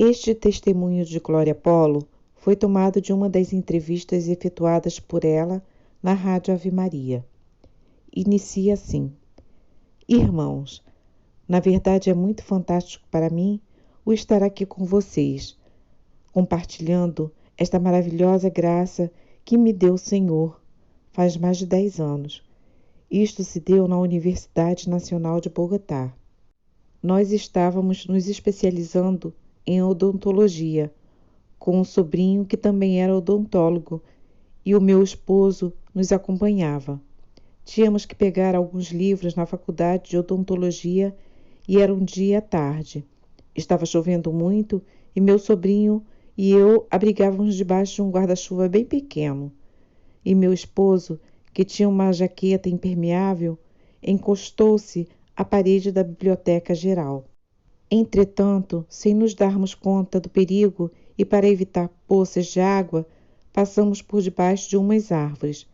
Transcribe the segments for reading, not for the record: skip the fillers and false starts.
Este testemunho de Glória Polo foi tomado de uma das entrevistas efetuadas por ela na Rádio Ave Maria. Inicia assim: Irmãos, na verdade é muito fantástico para mim o estar aqui com vocês, compartilhando esta maravilhosa graça que me deu o Senhor faz mais de 10 anos. Isto se deu na Universidade Nacional de Bogotá. Nós estávamos nos especializando em odontologia, com um sobrinho que também era odontólogo, e o meu esposo nos acompanhava. Tínhamos que pegar alguns livros na faculdade de odontologia e era um dia à tarde. Estava chovendo muito e meu sobrinho e eu abrigávamos debaixo de um guarda-chuva bem pequeno. E meu esposo, que tinha uma jaqueta impermeável, encostou-se à parede da biblioteca geral. Entretanto, sem nos darmos conta do perigo e para evitar poças de água, passamos por debaixo de umas árvores.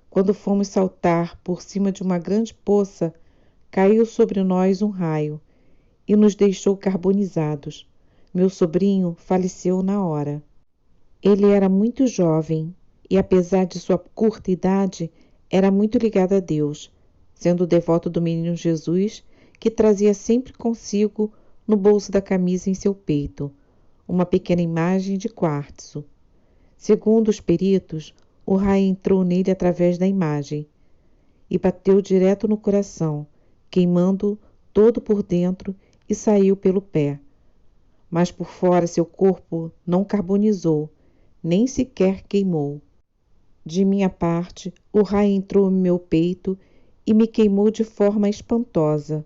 Quando fomos saltar por cima de uma grande poça, caiu sobre nós um raio e nos deixou carbonizados. Meu sobrinho faleceu na hora. Ele era muito jovem e, apesar de sua curta idade, era muito ligado a Deus, sendo devoto do Menino Jesus, que trazia sempre consigo, no bolso da camisa em seu peito, uma pequena imagem de quartzo. Segundo os peritos, o raio entrou nele através da imagem e bateu direto no coração, queimando todo por dentro e saiu pelo pé. Mas por fora seu corpo não carbonizou, nem sequer queimou. De minha parte, o raio entrou no meu peito e me queimou de forma espantosa,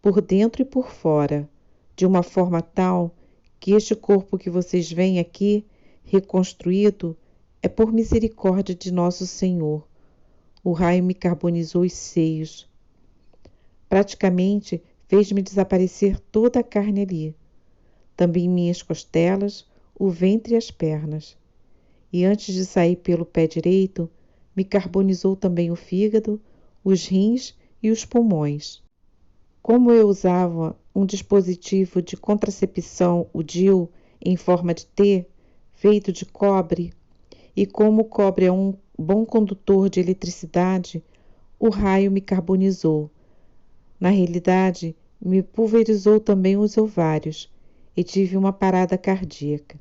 por dentro e por fora, de uma forma tal que este corpo que vocês veem aqui, reconstruído, é por misericórdia de nosso Senhor. O raio me carbonizou os seios. Praticamente fez-me desaparecer toda a carne ali. Também minhas costelas, o ventre e as pernas. E antes de sair pelo pé direito, me carbonizou também o fígado, os rins e os pulmões. Como eu usava um dispositivo de contracepção, o DIU, em forma de T, feito de cobre, e como o cobre é um bom condutor de eletricidade, o raio me carbonizou. Na realidade, me pulverizou também os ovários e tive uma parada cardíaca.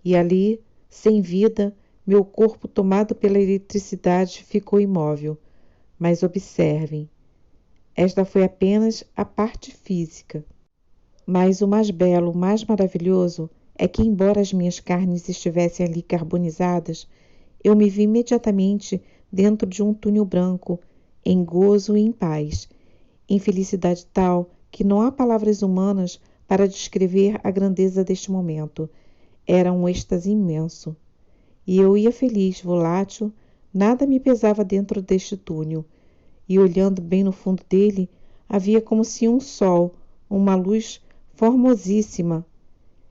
E ali, sem vida, meu corpo tomado pela eletricidade ficou imóvel. Mas observem, esta foi apenas a parte física. Mas o mais belo, o mais maravilhoso, é que embora as minhas carnes estivessem ali carbonizadas, eu me vi imediatamente dentro de um túnel branco, em gozo e em paz, em felicidade tal que não há palavras humanas para descrever a grandeza deste momento. Era um êxtase imenso. E eu ia feliz, volátil, nada me pesava dentro deste túnel. E olhando bem no fundo dele, havia como se um sol, uma luz formosíssima.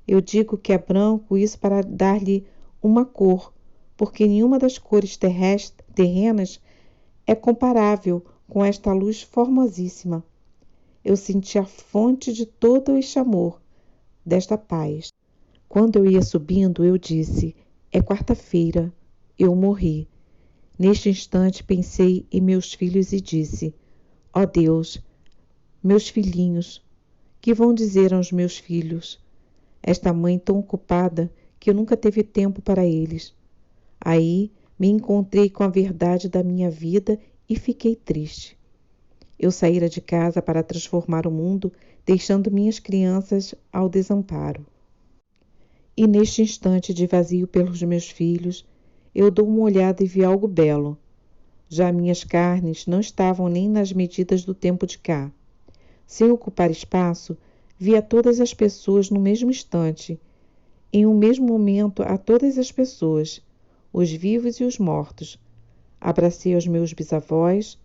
Eu digo que é branco isso para dar-lhe uma cor, porque nenhuma das cores terrenas é comparável com esta luz formosíssima. Eu senti a fonte de todo este amor, desta paz. Quando eu ia subindo, eu disse: é quarta-feira, eu morri. Neste instante pensei em meus filhos e disse: ó Deus, meus filhinhos, que vão dizer aos meus filhos? Esta mãe tão ocupada que nunca teve tempo para eles. Aí me encontrei com a verdade da minha vida e fiquei triste. Eu saíra de casa para transformar o mundo, deixando minhas crianças ao desamparo. E neste instante de vazio pelos meus filhos, eu dou uma olhada e vi algo belo. Já minhas carnes não estavam nem nas medidas do tempo de cá. Sem ocupar espaço, vi a todas as pessoas no mesmo instante. Em um mesmo momento, a todas as pessoas, os vivos e os mortos. Abracei os meus bisavós,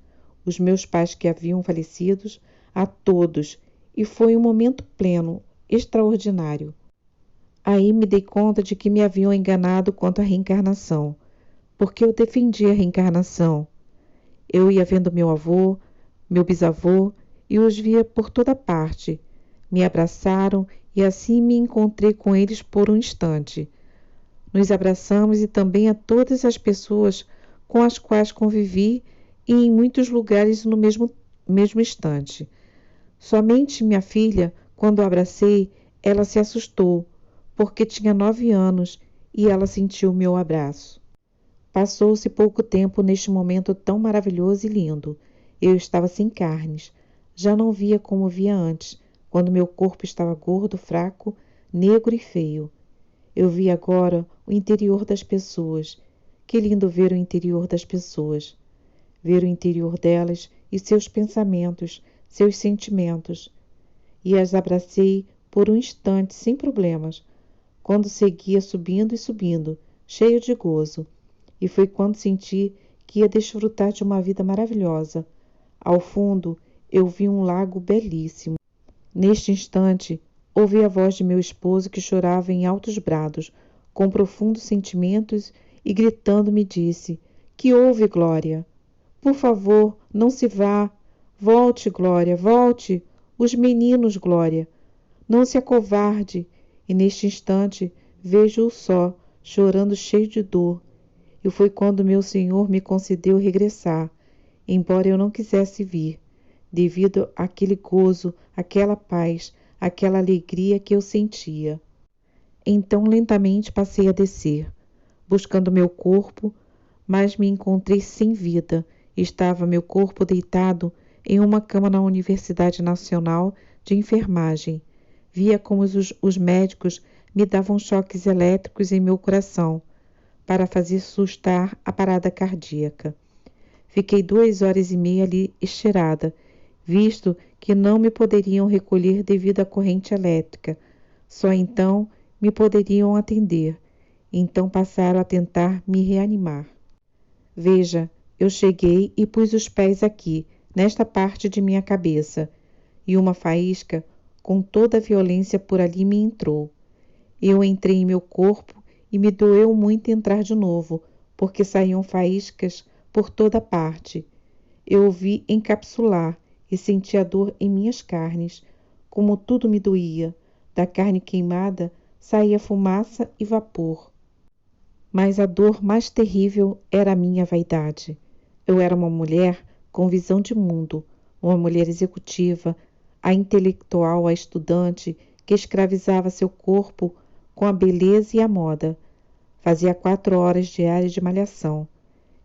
os meus pais que haviam falecidos, a todos, e foi um momento pleno, extraordinário. Aí me dei conta de que me haviam enganado quanto à reencarnação, porque eu defendia a reencarnação. Eu ia vendo meu avô, meu bisavô, e os via por toda parte. Me abraçaram e assim me encontrei com eles por um instante. Nos abraçamos e também a todas as pessoas com as quais convivi e em muitos lugares no mesmo instante. Somente minha filha, quando a abracei, ela se assustou, porque tinha 9 anos e ela sentiu meu abraço. Passou-se pouco tempo neste momento tão maravilhoso e lindo. Eu estava sem carnes. Já não via como via antes, quando meu corpo estava gordo, fraco, negro e feio. Eu vi agora o interior das pessoas. Que lindo ver o interior das pessoas. Ver o interior delas e seus pensamentos, seus sentimentos. E as abracei por um instante sem problemas, quando seguia subindo e subindo, cheio de gozo. E foi quando senti que ia desfrutar de uma vida maravilhosa. Ao fundo, eu vi um lago belíssimo. Neste instante, ouvi a voz de meu esposo que chorava em altos brados, com profundos sentimentos, e gritando me disse: Que houve, Glória? Por favor, não se vá. Volte, Glória, volte. Os meninos, Glória. Não se acovarde. E neste instante, vejo-o só, chorando cheio de dor. E foi quando meu Senhor me concedeu regressar, embora eu não quisesse vir, devido àquele gozo, àquela paz, àquela alegria que eu sentia. Então lentamente passei a descer, buscando meu corpo, mas me encontrei sem vida. Estava meu corpo deitado em uma cama na Universidade Nacional de Enfermagem. Via como os médicos me davam choques elétricos em meu coração, para fazer sustar a parada cardíaca. Fiquei 2 horas e meia ali estirada, visto que não me poderiam recolher devido à corrente elétrica. Só então me poderiam atender. Então passaram a tentar me reanimar. Veja, eu cheguei e pus os pés aqui, nesta parte de minha cabeça, e uma faísca com toda a violência por ali me entrou. Eu entrei em meu corpo e me doeu muito entrar de novo, porque saíam faíscas por toda parte. Eu o vi encapsular e senti a dor em minhas carnes, como tudo me doía. Da carne queimada saía fumaça e vapor. Mas a dor mais terrível era a minha vaidade. Eu era uma mulher com visão de mundo, uma mulher executiva, a intelectual, a estudante, que escravizava seu corpo com a beleza e a moda. Fazia 4 horas diárias de malhação.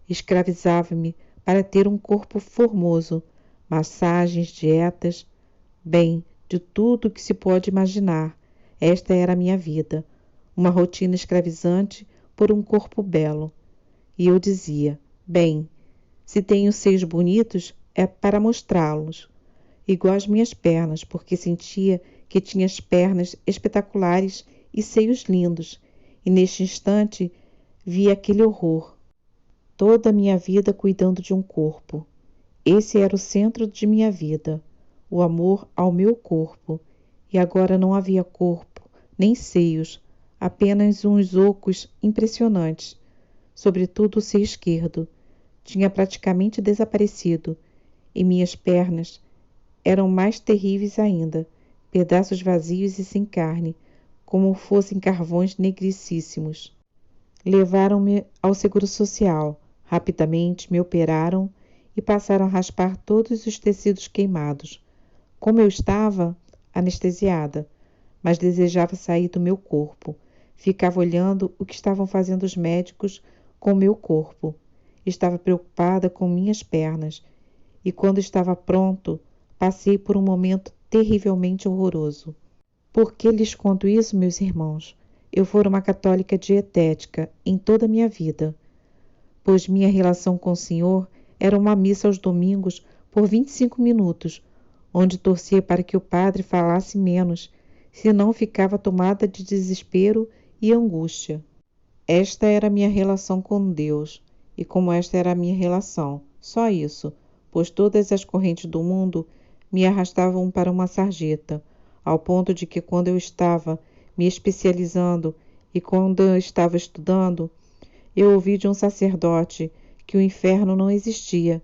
Escravizava-me para ter um corpo formoso, massagens, dietas, bem, de tudo que se pode imaginar. Esta era a minha vida, uma rotina escravizante por um corpo belo. E eu dizia, bem, se tenho seios bonitos, é para mostrá-los, igual às minhas pernas, porque sentia que tinha as pernas espetaculares e seios lindos, e neste instante vi aquele horror. Toda a minha vida cuidando de um corpo. Esse era o centro de minha vida, o amor ao meu corpo. E agora não havia corpo, nem seios, apenas uns ocos impressionantes. Sobretudo o seio esquerdo. Tinha praticamente desaparecido, e minhas pernas eram mais terríveis ainda, pedaços vazios e sem carne, como fossem carvões negricíssimos. Levaram-me ao Seguro Social. Rapidamente me operaram e passaram a raspar todos os tecidos queimados. Como eu estava anestesiada, mas desejava sair do meu corpo. Ficava olhando o que estavam fazendo os médicos com o meu corpo. Estava preocupada com minhas pernas. E quando estava pronto, passei por um momento terrivelmente horroroso. Por que lhes conto isso, meus irmãos? Eu fora uma católica dietética em toda a minha vida, pois minha relação com o Senhor era uma missa aos domingos por 25 minutos, onde torcia para que o padre falasse menos, senão ficava tomada de desespero e angústia. Esta era a minha relação com Deus, e como esta era a minha relação, só isso, pois todas as correntes do mundo me arrastavam para uma sarjeta, ao ponto de que quando eu estava me especializando e quando eu estava estudando, eu ouvi de um sacerdote que o inferno não existia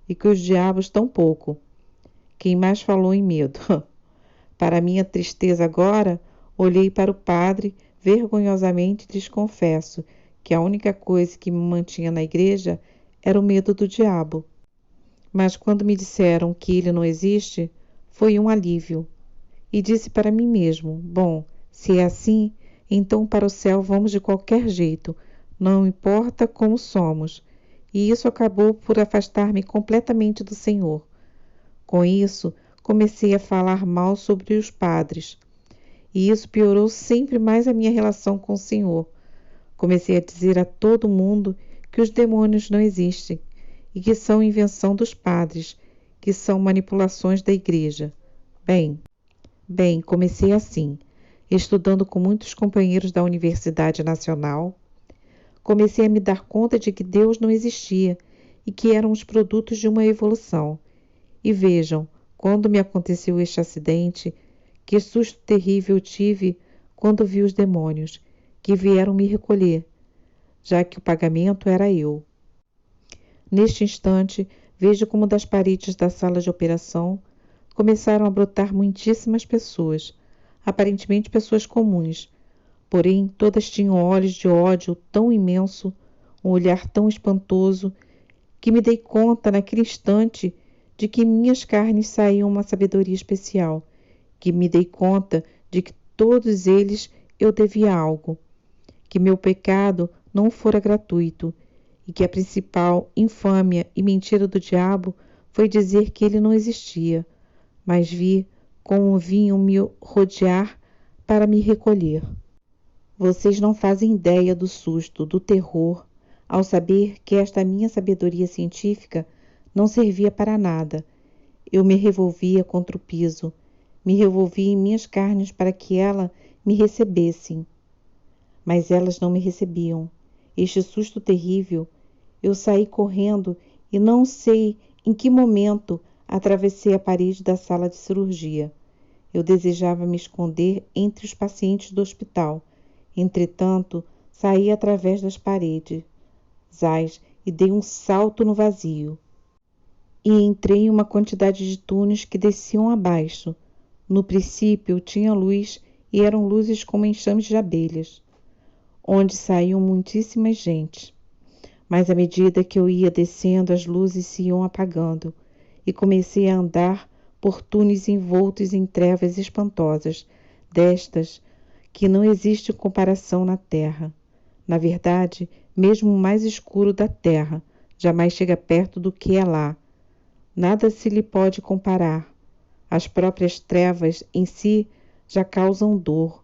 e que os diabos tampouco. Quem mais falou em medo? Para minha tristeza agora, olhei para o padre vergonhosamente e lhes confesso que a única coisa que me mantinha na igreja era o medo do diabo. Mas quando me disseram que ele não existe, foi um alívio. E disse para mim mesmo: bom, se é assim, então para o céu vamos de qualquer jeito, não importa como somos. E isso acabou por afastar-me completamente do Senhor. Com isso, comecei a falar mal sobre os padres. E isso piorou sempre mais a minha relação com o Senhor. Comecei a dizer a todo mundo que os demônios não existem e que são invenção dos padres, que são manipulações da igreja. Bem, comecei assim, estudando com muitos companheiros da Universidade Nacional. Comecei a me dar conta de que Deus não existia e que eram os produtos de uma evolução. E vejam, quando me aconteceu este acidente, que susto terrível tive quando vi os demônios, que vieram me recolher, já que o pagamento era eu. Neste instante, vejo como das paredes da sala de operação começaram a brotar muitíssimas pessoas, aparentemente pessoas comuns, porém todas tinham olhos de ódio tão imenso, um olhar tão espantoso, que me dei conta naquele instante de que minhas carnes saíam uma sabedoria especial, que me dei conta de que todos eles eu devia algo, que meu pecado não fora gratuito, e que a principal infâmia e mentira do diabo foi dizer que ele não existia, mas vi como vinham me rodear para me recolher. Vocês não fazem ideia do susto, do terror, ao saber que esta minha sabedoria científica não servia para nada. Eu me revolvia contra o piso, me revolvia em minhas carnes para que elas me recebessem. Mas elas não me recebiam. Este susto terrível, eu saí correndo e não sei em que momento atravessei a parede da sala de cirurgia. Eu desejava me esconder entre os pacientes do hospital. Entretanto, saí através das paredes, e dei um salto no vazio. E entrei em uma quantidade de túneis que desciam abaixo. No princípio tinha luz e eram luzes como enxames de abelhas, onde saíam muitíssima gente. Mas à medida que eu ia descendo, as luzes se iam apagando, e comecei a andar por túneis envoltos em trevas espantosas, destas que não existe comparação na terra. Na verdade, mesmo o mais escuro da terra jamais chega perto do que é lá. Nada se lhe pode comparar. As próprias trevas em si já causam dor,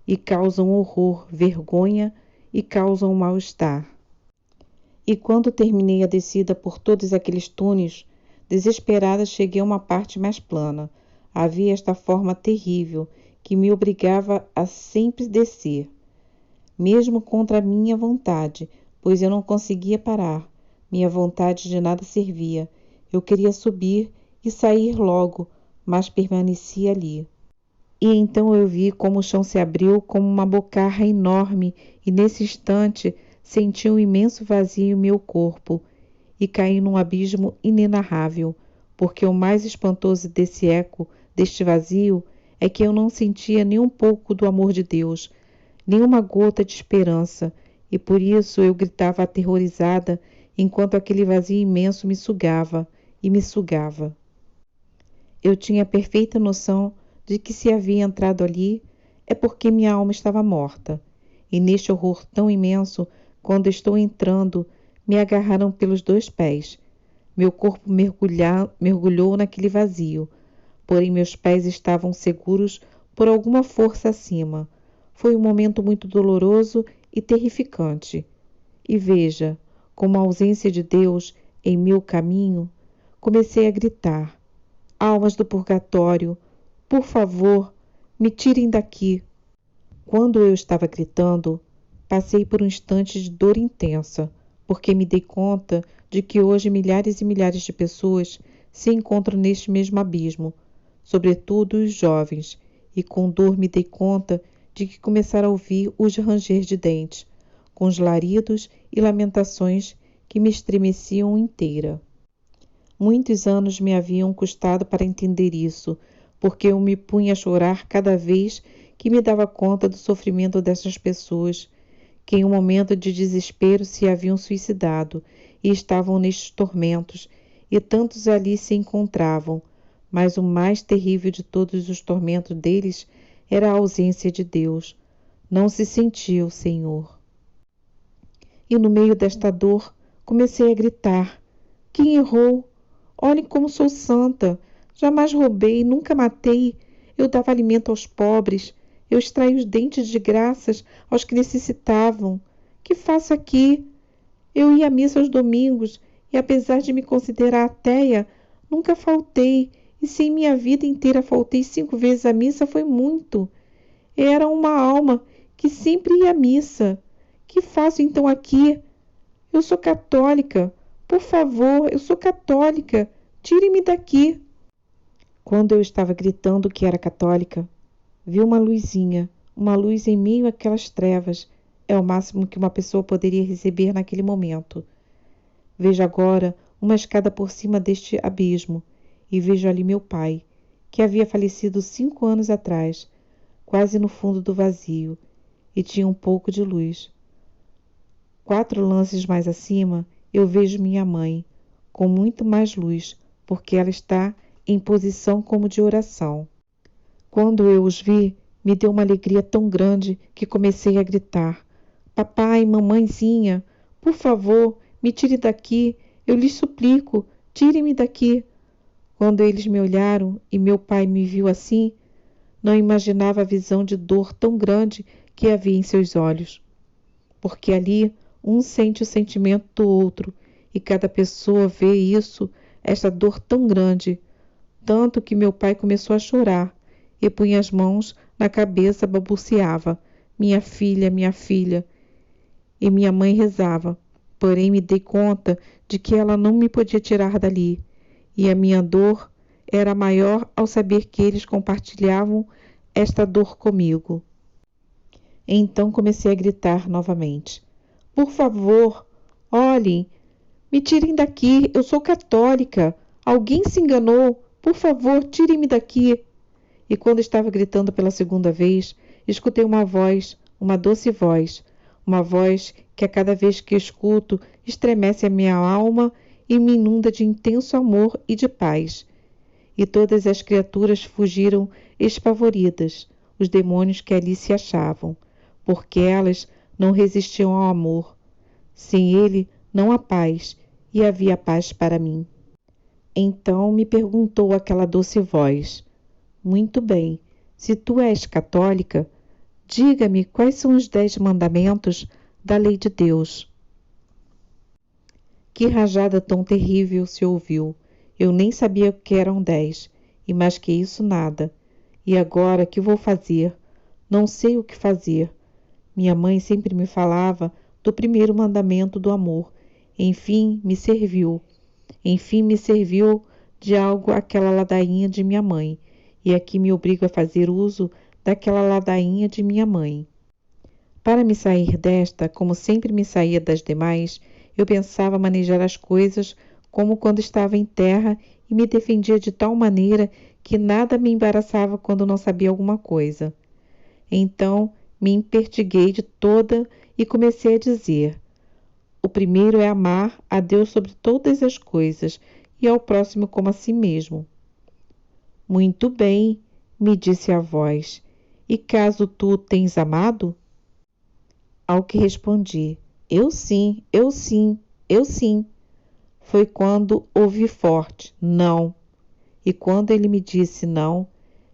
e causam horror, vergonha e causam mal-estar. E quando terminei a descida por todos aqueles túneis, desesperada cheguei a uma parte mais plana. Havia esta forma terrível que me obrigava a sempre descer, mesmo contra a minha vontade, pois eu não conseguia parar. Minha vontade de nada servia. Eu queria subir e sair logo, mas permanecia ali. E então eu vi como o chão se abriu como uma bocarra enorme, e nesse instante senti um imenso vazio em meu corpo e caí num abismo inenarrável, porque o mais espantoso desse eco, deste vazio, é que eu não sentia nem um pouco do amor de Deus, nem uma gota de esperança, e por isso eu gritava aterrorizada enquanto aquele vazio imenso me sugava e me sugava. Eu tinha perfeita noção de que se havia entrado ali é porque minha alma estava morta, e neste horror tão imenso, quando estou entrando, me agarraram pelos 2 pés. Meu corpo mergulhou naquele vazio, porém meus pés estavam seguros por alguma força acima. Foi um momento muito doloroso e terrificante. E veja, como a ausência de Deus em meu caminho, comecei a gritar: almas do purgatório, por favor, me tirem daqui. Quando eu estava gritando, passei por um instante de dor intensa, porque me dei conta de que hoje milhares e milhares de pessoas se encontram neste mesmo abismo, sobretudo os jovens, e com dor me dei conta de que começara a ouvir os ranger de dentes, com os laridos e lamentações que me estremeciam inteira. Muitos anos me haviam custado para entender isso, porque eu me punha a chorar cada vez que me dava conta do sofrimento dessas pessoas, que em um momento de desespero se haviam suicidado e estavam nestes tormentos, e tantos ali se encontravam, mas o mais terrível de todos os tormentos deles era a ausência de Deus. Não se sentia o Senhor. E no meio desta dor, comecei a gritar: quem errou? Olhem como sou santa! Jamais roubei, nunca matei. Eu dava alimento aos pobres. Eu extraí os dentes de graças aos que necessitavam. Que faço aqui? Eu ia à missa aos domingos e, apesar de me considerar ateia, nunca faltei. E se em minha vida inteira faltei 5 vezes à missa, foi muito. Era uma alma que sempre ia à missa. Que faço então aqui? Eu sou católica. Por favor, eu sou católica. Tire-me daqui. Quando eu estava gritando que era católica, vi uma luzinha, uma luz em meio àquelas trevas. É o máximo que uma pessoa poderia receber naquele momento. Vejo agora uma escada por cima deste abismo e vejo ali meu pai, que havia falecido 5 anos atrás, quase no fundo do vazio, e tinha um pouco de luz. 4 lances mais acima, eu vejo minha mãe, com muito mais luz, porque ela está em posição como de oração. Quando eu os vi, me deu uma alegria tão grande que comecei a gritar: papai, mamãezinha, por favor, me tire daqui, eu lhes suplico, tire-me daqui. Quando eles me olharam e meu pai me viu assim, não imaginava a visão de dor tão grande que havia em seus olhos. Porque ali um sente o sentimento do outro e cada pessoa vê isso, esta dor tão grande, tanto que meu pai começou a chorar e punha as mãos na cabeça, balbuciava: minha filha, e minha mãe rezava. Porém me dei conta de que ela não me podia tirar dali, e a minha dor era maior ao saber que eles compartilhavam esta dor comigo. Então comecei a gritar novamente: por favor, olhem, me tirem daqui, eu sou católica, alguém se enganou, por favor, tirem-me daqui. E quando estava gritando pela segunda vez, escutei uma voz, uma doce voz, uma voz que a cada vez que escuto estremece a minha alma e me inunda de intenso amor e de paz. E todas as criaturas fugiram espavoridas, os demônios que ali se achavam, porque elas não resistiam ao amor. Sem ele não há paz, e havia paz para mim. Então me perguntou aquela doce voz: muito bem, se tu és católica, diga-me quais são os 10 mandamentos da lei de Deus. Que rajada tão terrível se ouviu! Eu nem sabia que eram 10, e mais que isso nada. E agora que vou fazer? Não sei o que fazer. Minha mãe sempre me falava do primeiro mandamento do amor. Enfim me serviu de algo aquela ladainha de minha mãe, e aqui me obrigo a fazer uso daquela ladainha de minha mãe. Para me sair desta, como sempre me saía das demais, eu pensava manejar as coisas como quando estava em terra e me defendia de tal maneira que nada me embaraçava quando não sabia alguma coisa. Então me empertiguei de toda e comecei a dizer: o primeiro é amar a Deus sobre todas as coisas e ao próximo como a si mesmo. Muito bem, me disse a voz, e caso tu o tens amado? Ao que respondi: eu sim, eu sim, eu sim. Foi quando ouvi forte: não. E quando ele me disse não,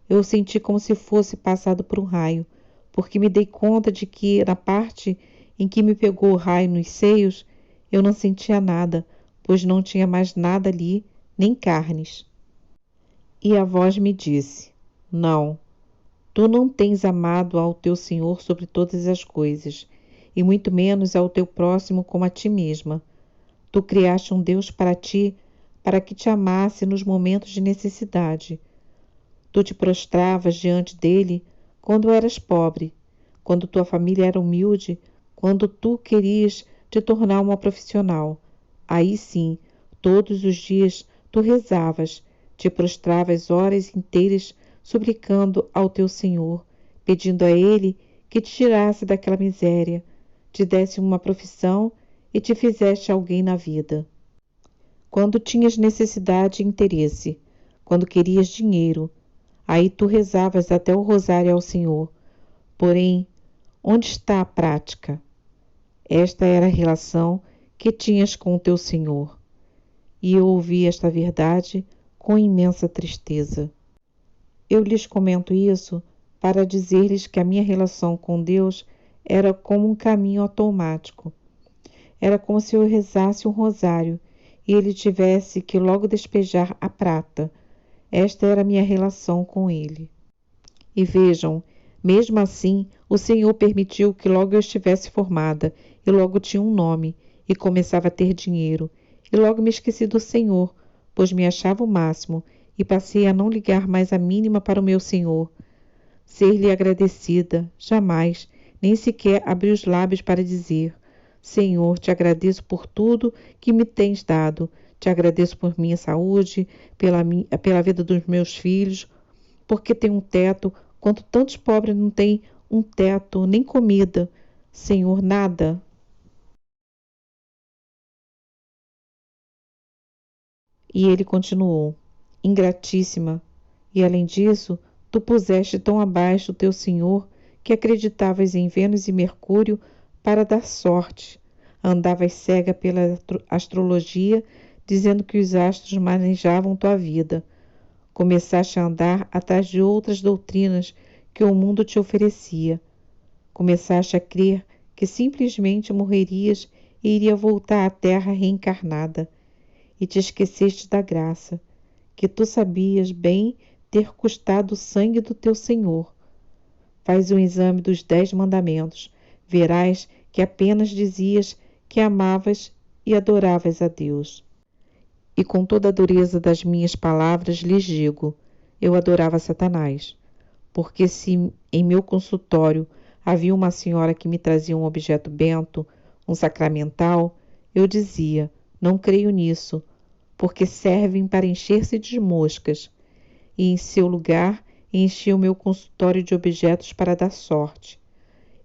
eu senti como se fosse passado por um raio, porque me dei conta de que na parte em que me pegou o raio nos seios, eu não sentia nada, pois não tinha mais nada ali, nem carnes. E a voz me disse: não, tu não tens amado ao teu Senhor sobre todas as coisas, e muito menos ao teu próximo como a ti mesma. Tu criaste um Deus para ti, para que te amasse nos momentos de necessidade. Tu te prostravas diante dele quando eras pobre, quando tua família era humilde, quando tu querias te tornar uma profissional. Aí sim, todos os dias tu rezavas, te prostravas horas inteiras suplicando ao teu Senhor, pedindo a Ele que te tirasse daquela miséria, te desse uma profissão e te fizesse alguém na vida. Quando tinhas necessidade e interesse, quando querias dinheiro, aí tu rezavas até o rosário ao Senhor. Porém, onde está a prática? Esta era a relação que tinhas com o teu Senhor. E eu ouvi esta verdade com imensa tristeza. Eu lhes comento isso para dizer-lhes que a minha relação com Deus era como um caminho automático. Era como se eu rezasse um rosário e ele tivesse que logo despejar a prata. Esta era a minha relação com ele. E vejam, mesmo assim, o Senhor permitiu que logo eu estivesse formada, e logo tinha um nome, e começava a ter dinheiro, e logo me esqueci do Senhor, pois me achava o máximo, e passei a não ligar mais a mínima para o meu Senhor. Ser-lhe agradecida, jamais, nem sequer abri os lábios para dizer: Senhor, te agradeço por tudo que me tens dado, te agradeço por minha saúde, pela vida dos meus filhos, porque tenho um teto, quanto tantos pobres não têm um teto, nem comida. Senhor, nada. E ele continuou: Ingratíssima, e além disso, tu puseste tão abaixo o teu Senhor que acreditavas em Vênus e Mercúrio para dar sorte. Andavas cega pela astrologia, dizendo que os astros manejavam tua vida. Começaste a andar atrás de outras doutrinas que o mundo te oferecia. Começaste a crer que simplesmente morrerias e iria voltar à terra reencarnada. E te esqueceste da graça, que tu sabias bem ter custado o sangue do teu Senhor. Faz um exame dos 10 mandamentos, verás que apenas dizias que amavas e adoravas a Deus. E com toda a dureza das minhas palavras lhes digo, eu adorava Satanás, porque se em meu consultório havia uma senhora que me trazia um objeto bento, um sacramental, eu dizia, não creio nisso, porque servem para encher-se de moscas, e em seu lugar enchia o meu consultório de objetos para dar sorte.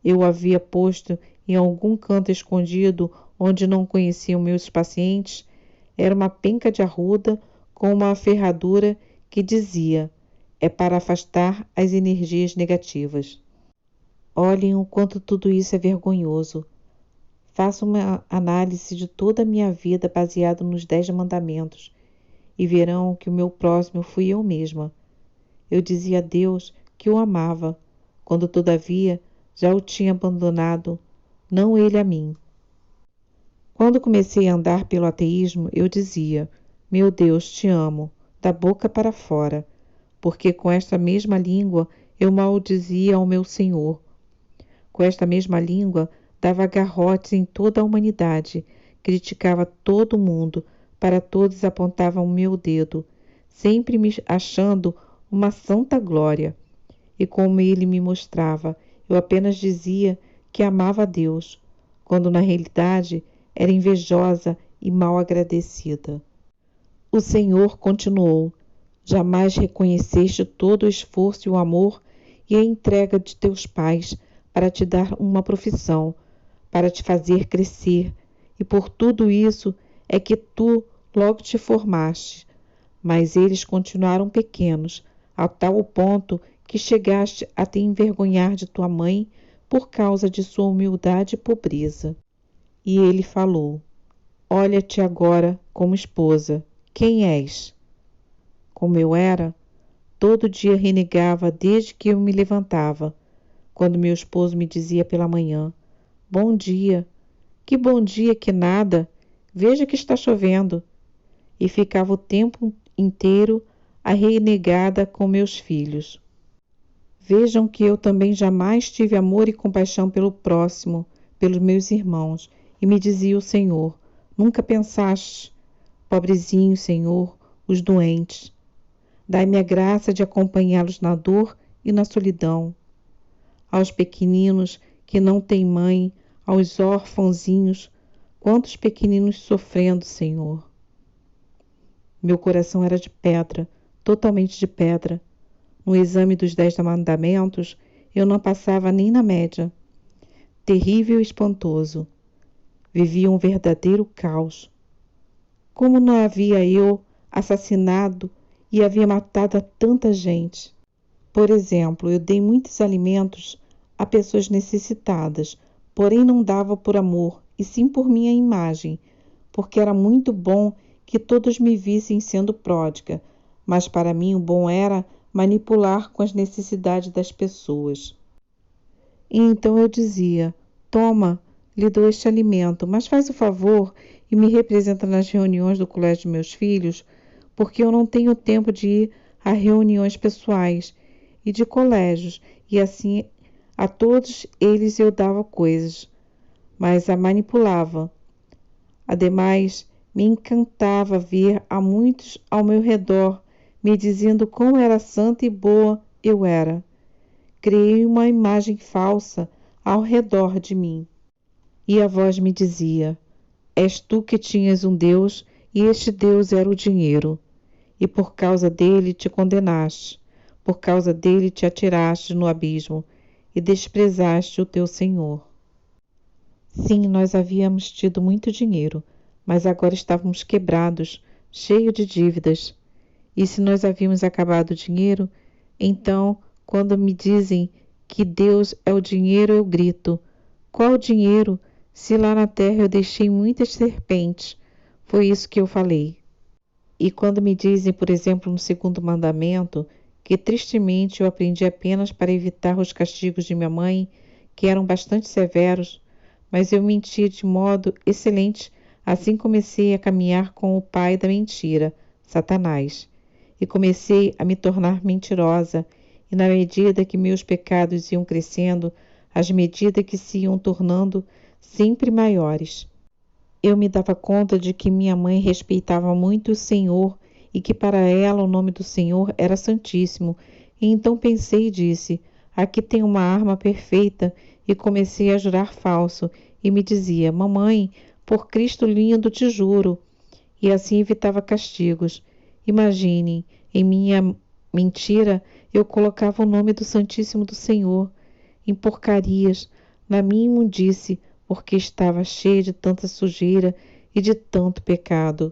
Eu o havia posto em algum canto escondido onde não conheciam meus pacientes. Era uma penca de arruda com uma ferradura que dizia, é para afastar as energias negativas. Olhem o quanto tudo isso é vergonhoso. Faço uma análise de toda a minha vida baseada nos 10 mandamentos e verão que o meu próximo fui eu mesma. Eu dizia a Deus que o amava, quando todavia já o tinha abandonado, não ele a mim. Quando comecei a andar pelo ateísmo, eu dizia, meu Deus, te amo, da boca para fora, porque com esta mesma língua eu maldizia ao meu Senhor. Com esta mesma língua dava garrotes em toda a humanidade, criticava todo mundo, para todos apontava o meu dedo, sempre me achando uma santa glória. E como ele me mostrava, eu apenas dizia que amava a Deus, quando na realidade era invejosa e mal agradecida. O Senhor continuou, jamais reconheceste todo o esforço e o amor e a entrega de teus pais para te dar uma profissão, para te fazer crescer, e por tudo isso é que tu logo te formaste. Mas eles continuaram pequenos, a tal ponto que chegaste a te envergonhar de tua mãe por causa de sua humildade e pobreza. E ele falou, olha-te agora como esposa, quem és? Como eu era, todo dia renegava desde que eu me levantava, quando meu esposo me dizia pela manhã, bom dia, que nada, veja que está chovendo, e ficava o tempo inteiro arrenegada com meus filhos. Vejam que eu também jamais tive amor e compaixão pelo próximo, pelos meus irmãos, e me dizia o Senhor, nunca pensaste, pobrezinho, Senhor, os doentes. Dai-me a graça de acompanhá-los na dor e na solidão. Aos pequeninos que não têm mãe, aos órfãozinhos, quantos pequeninos sofrendo, Senhor. Meu coração era de pedra, totalmente de pedra. No exame dos 10 mandamentos, eu não passava nem na média. Terrível e espantoso. Vivia um verdadeiro caos. Como não havia eu assassinado e havia matado a tanta gente? Por exemplo, eu dei muitos alimentos a pessoas necessitadas, porém não dava por amor, e sim por minha imagem, porque era muito bom que todos me vissem sendo pródiga, mas para mim o bom era manipular com as necessidades das pessoas. E então eu dizia: toma, lhe dou este alimento, mas faz o favor e me representa nas reuniões do colégio de meus filhos, porque eu não tenho tempo de ir a reuniões pessoais e de colégios, e assim a todos eles eu dava coisas, mas a manipulava. Ademais, me encantava ver a muitos ao meu redor me dizendo como era santa e boa eu era. Criei uma imagem falsa ao redor de mim. E a voz me dizia: és tu que tinhas um Deus, e este Deus era o dinheiro. E por causa dele te condenaste, por causa dele te atiraste no abismo, e desprezaste o teu Senhor. Sim, nós havíamos tido muito dinheiro, mas agora estávamos quebrados, cheios de dívidas. E se nós havíamos acabado o dinheiro, então, quando me dizem que Deus é o dinheiro, eu grito: qual dinheiro, se lá na terra eu deixei muitas serpentes? Foi isso que eu falei. E quando me dizem, por exemplo, no segundo mandamento, que tristemente eu aprendi apenas para evitar os castigos de minha mãe, que eram bastante severos, mas eu menti de modo excelente, assim comecei a caminhar com o pai da mentira, Satanás, e comecei a me tornar mentirosa, e na medida que meus pecados iam crescendo, às medidas que se iam tornando sempre maiores, eu me dava conta de que minha mãe respeitava muito o Senhor e que para ela o nome do Senhor era Santíssimo. E então pensei e disse: aqui tem uma arma perfeita, e comecei a jurar falso, e me dizia: mamãe, por Cristo lindo te juro. E assim evitava castigos. Imaginem, em minha mentira eu colocava o nome do Santíssimo do Senhor em porcarias, na minha imundície, porque estava cheia de tanta sujeira e de tanto pecado.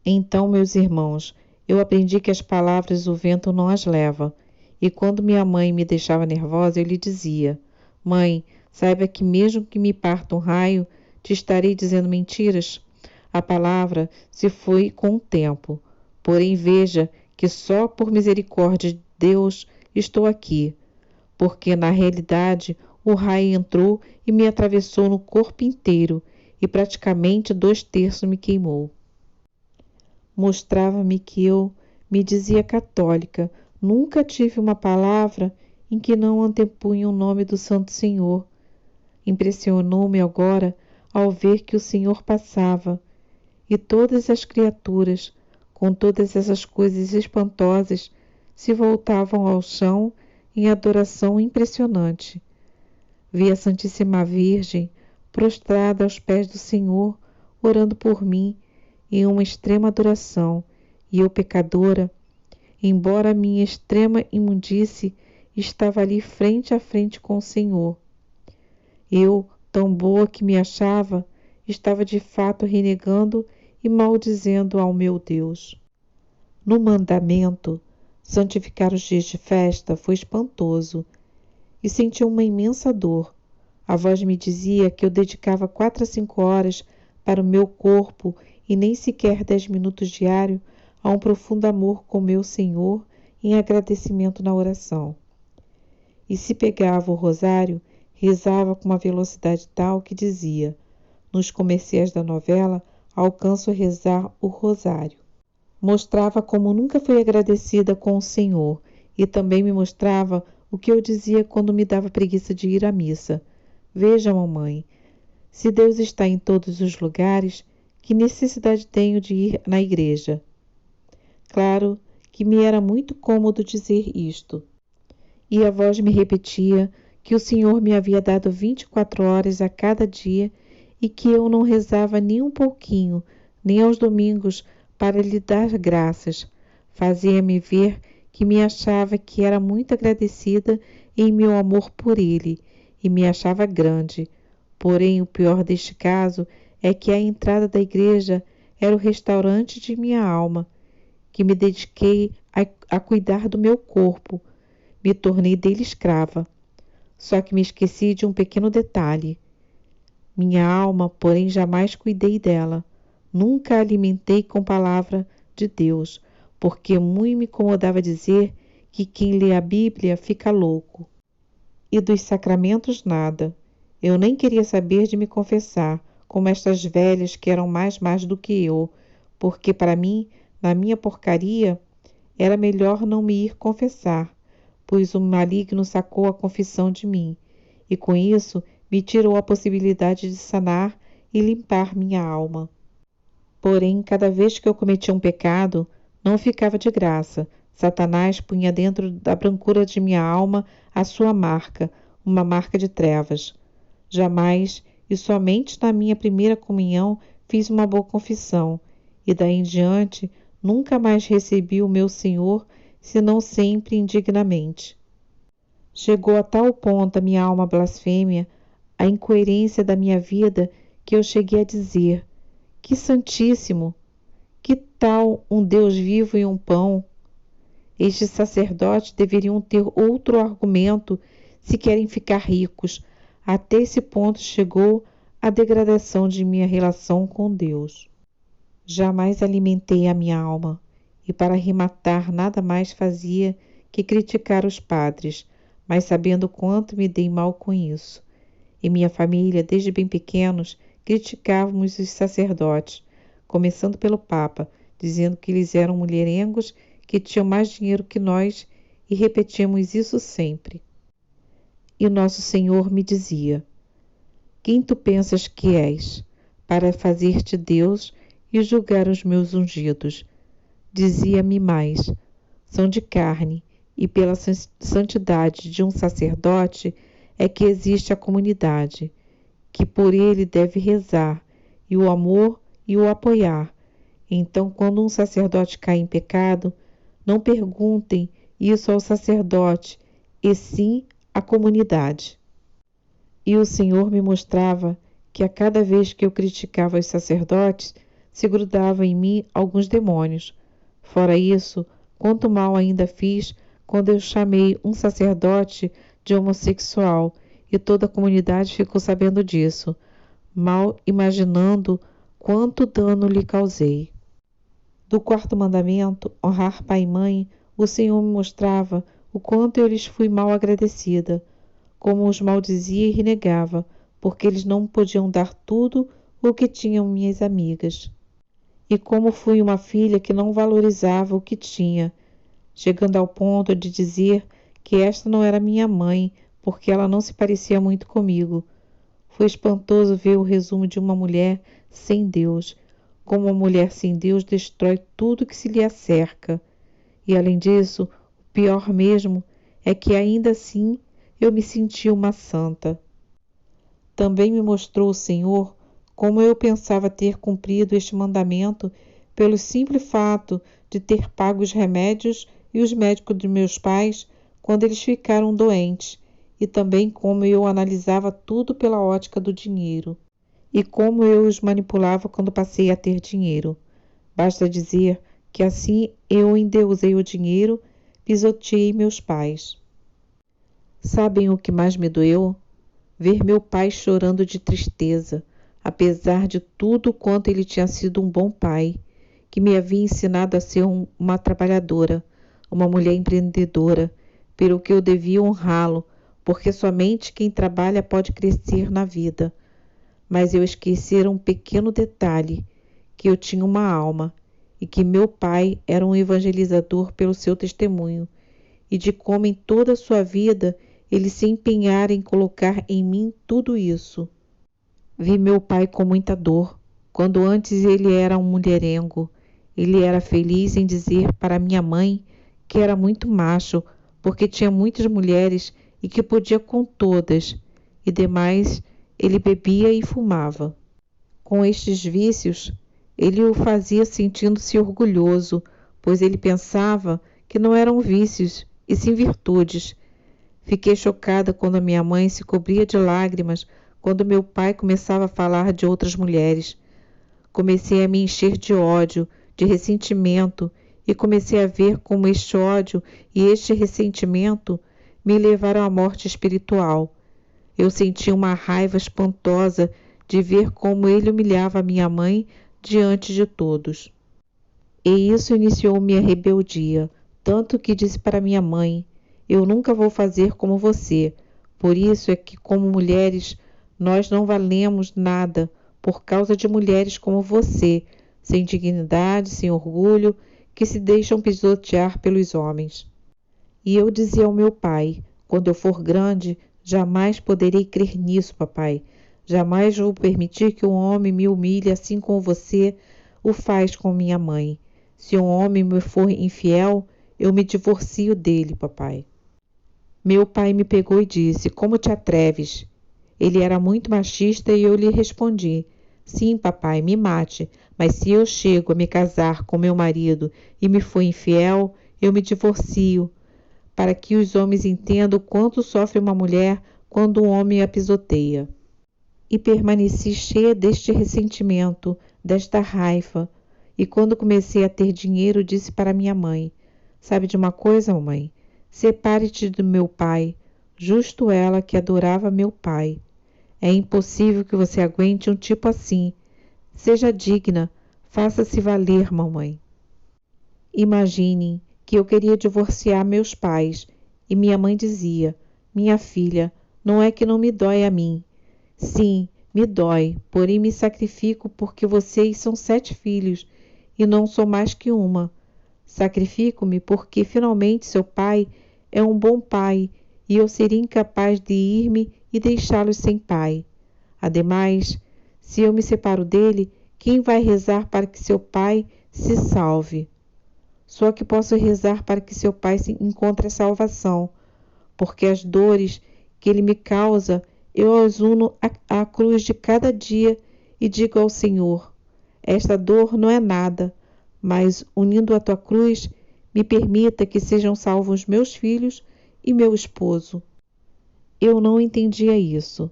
Então, meus irmãos, eu aprendi que as palavras o vento não as leva. E quando minha mãe me deixava nervosa, eu lhe dizia: mãe, saiba que mesmo que me parta um raio, te estarei dizendo mentiras. A palavra se foi com o tempo. Porém, veja que só por misericórdia de Deus estou aqui, porque na realidade o raio entrou e me atravessou no corpo inteiro e praticamente 2/3 me queimou. Mostrava-me que eu me dizia católica, nunca tive uma palavra em que não antepunha o nome do Santo Senhor. Impressionou-me agora ao ver que o Senhor passava, e todas as criaturas, com todas essas coisas espantosas, se voltavam ao chão em adoração impressionante. Vi a Santíssima Virgem prostrada aos pés do Senhor, orando por mim em uma extrema adoração, e eu, pecadora, embora a minha extrema imundície, estava ali frente a frente com o Senhor. Eu, tão boa que me achava, estava de fato renegando e maldizendo ao meu Deus. No mandamento, santificar os dias de festa foi espantoso, e senti uma imensa dor. A voz me dizia que eu dedicava 4 a 5 horas para o meu corpo e nem sequer 10 minutos diários a um profundo amor com meu Senhor em agradecimento na oração. E se pegava o rosário, rezava com uma velocidade tal que dizia: nos comerciais da novela, alcanço a rezar o rosário. Mostrava como nunca fui agradecida com o Senhor, e também me mostrava o que eu dizia quando me dava preguiça de ir à missa. Veja, mamãe, se Deus está em todos os lugares, que necessidade tenho de ir na igreja? Claro que me era muito cômodo dizer isto. E a voz me repetia que o Senhor me havia dado 24 horas a cada dia e que eu não rezava nem um pouquinho, nem aos domingos, para lhe dar graças. Fazia-me ver que me achava que era muito agradecida em meu amor por ele e me achava grande. Porém, o pior deste caso é que a entrada da igreja era o restaurante de minha alma, que me dediquei a cuidar do meu corpo, me tornei dele escrava. Só que me esqueci de um pequeno detalhe. Minha alma, porém, jamais cuidei dela. Nunca a alimentei com palavra de Deus, porque muito me incomodava dizer que quem lê a Bíblia fica louco. E dos sacramentos nada. Eu nem queria saber de me confessar, como estas velhas que eram mais do que eu, porque para mim, na minha porcaria, era melhor não me ir confessar, pois o maligno sacou a confissão de mim, e com isso me tirou a possibilidade de sanar e limpar minha alma. Porém, cada vez que eu cometia um pecado, não ficava de graça. Satanás punha dentro da brancura de minha alma a sua marca, uma marca de trevas. Jamais e somente na minha primeira comunhão fiz uma boa confissão, e daí em diante nunca mais recebi o meu Senhor, senão sempre indignamente. Chegou a tal ponto a minha alma blasfêmia, a incoerência da minha vida, que eu cheguei a dizer: que santíssimo! Que tal um Deus vivo e um pão? Estes sacerdotes deveriam ter outro argumento se querem ficar ricos. Até esse ponto chegou a degradação de minha relação com Deus. Jamais alimentei a minha alma, e para rematar nada mais fazia que criticar os padres, mas sabendo quanto me dei mal com isso. Em minha família, desde bem pequenos, criticávamos os sacerdotes, começando pelo Papa, dizendo que eles eram mulherengos, que tinham mais dinheiro que nós, e repetíamos isso sempre. E nosso Senhor me dizia: quem tu pensas que és, para fazer-te Deus e julgar os meus ungidos? Dizia-me mais: são de carne, e pela santidade de um sacerdote é que existe a comunidade, que por ele deve rezar, e o amor e o apoiar. Então, quando um sacerdote cai em pecado, não perguntem isso ao sacerdote, e sim à comunidade. E o Senhor me mostrava que a cada vez que eu criticava os sacerdotes, se grudava em mim alguns demônios. Fora isso, quanto mal ainda fiz quando eu chamei um sacerdote de homossexual, e toda a comunidade ficou sabendo disso, mal imaginando quanto dano lhe causei. Do quarto mandamento, honrar pai e mãe, o Senhor me mostrava o quanto eu lhes fui mal agradecida, como os maldizia e renegava, porque eles não podiam dar tudo o que tinham minhas amigas. E como fui uma filha que não valorizava o que tinha, chegando ao ponto de dizer que esta não era minha mãe, porque ela não se parecia muito comigo. Foi espantoso ver o resumo de uma mulher sem Deus, como uma mulher sem Deus destrói tudo que se lhe acerca. E além disso, o pior mesmo é que ainda assim eu me senti uma santa. Também me mostrou o Senhor como eu pensava ter cumprido este mandamento pelo simples fato de ter pago os remédios e os médicos de meus pais quando eles ficaram doentes, e também como eu analisava tudo pela ótica do dinheiro, e como eu os manipulava quando passei a ter dinheiro. Basta dizer que assim eu endeusei o dinheiro, pisoteei meus pais. Sabem o que mais me doeu? Ver meu pai chorando de tristeza, apesar de tudo quanto ele tinha sido um bom pai, que me havia ensinado a ser uma trabalhadora, uma mulher empreendedora, pelo que eu devia honrá-lo, porque somente quem trabalha pode crescer na vida. Mas eu esquecera um pequeno detalhe, que eu tinha uma alma, e que meu pai era um evangelizador pelo seu testemunho, e de como em toda a sua vida ele se empenhara em colocar em mim tudo isso. Vi meu pai com muita dor, quando antes ele era um mulherengo. Ele era feliz em dizer para minha mãe que era muito macho, porque tinha muitas mulheres e que podia com todas, e demais ele bebia e fumava. Com estes vícios, ele o fazia sentindo-se orgulhoso, pois ele pensava que não eram vícios, e sim virtudes. Fiquei chocada quando a minha mãe se cobria de lágrimas quando meu pai começava a falar de outras mulheres. Comecei a me encher de ódio, de ressentimento, e comecei a ver como este ódio e este ressentimento me levaram à morte espiritual. Eu senti uma raiva espantosa de ver como ele humilhava a minha mãe diante de todos. E isso iniciou minha rebeldia, tanto que disse para minha mãe: eu nunca vou fazer como você. Por isso é que, como mulheres, nós não valemos nada por causa de mulheres como você, sem dignidade, sem orgulho, que se deixam pisotear pelos homens. E eu dizia ao meu pai: quando eu for grande, jamais poderei crer nisso, papai. Jamais vou permitir que um homem me humilhe assim como você o faz com minha mãe. Se um homem me for infiel, eu me divorcio dele, papai. Meu pai me pegou e disse: como te atreves? Ele era muito machista e eu lhe respondi: sim, papai, me mate, mas se eu chego a me casar com meu marido e me for infiel, eu me divorcio, para que os homens entendam quanto sofre uma mulher quando um homem a pisoteia. E permaneci cheia deste ressentimento, desta raiva, e quando comecei a ter dinheiro, disse para minha mãe: sabe de uma coisa, mamãe? Separe-te do meu pai, justo ela que adorava meu pai. É impossível que você aguente um tipo assim. Seja digna, faça-se valer, mamãe. Imaginem que eu queria divorciar meus pais, e minha mãe dizia: minha filha, não é que não me dói a mim. Sim, me dói, porém me sacrifico porque vocês são 7 filhos, e não sou mais que uma. Sacrifico-me porque finalmente seu pai é um bom pai, e eu seria incapaz de ir-me e deixá-los sem pai. Ademais, se eu me separo dele, quem vai rezar para que seu pai se salve? Só que posso rezar para que seu pai encontre a salvação, porque as dores que ele me causa, eu as uno à cruz de cada dia e digo ao Senhor: esta dor não é nada, mas unindo a tua cruz, me permita que sejam salvos meus filhos e meu esposo. Eu não entendia isso,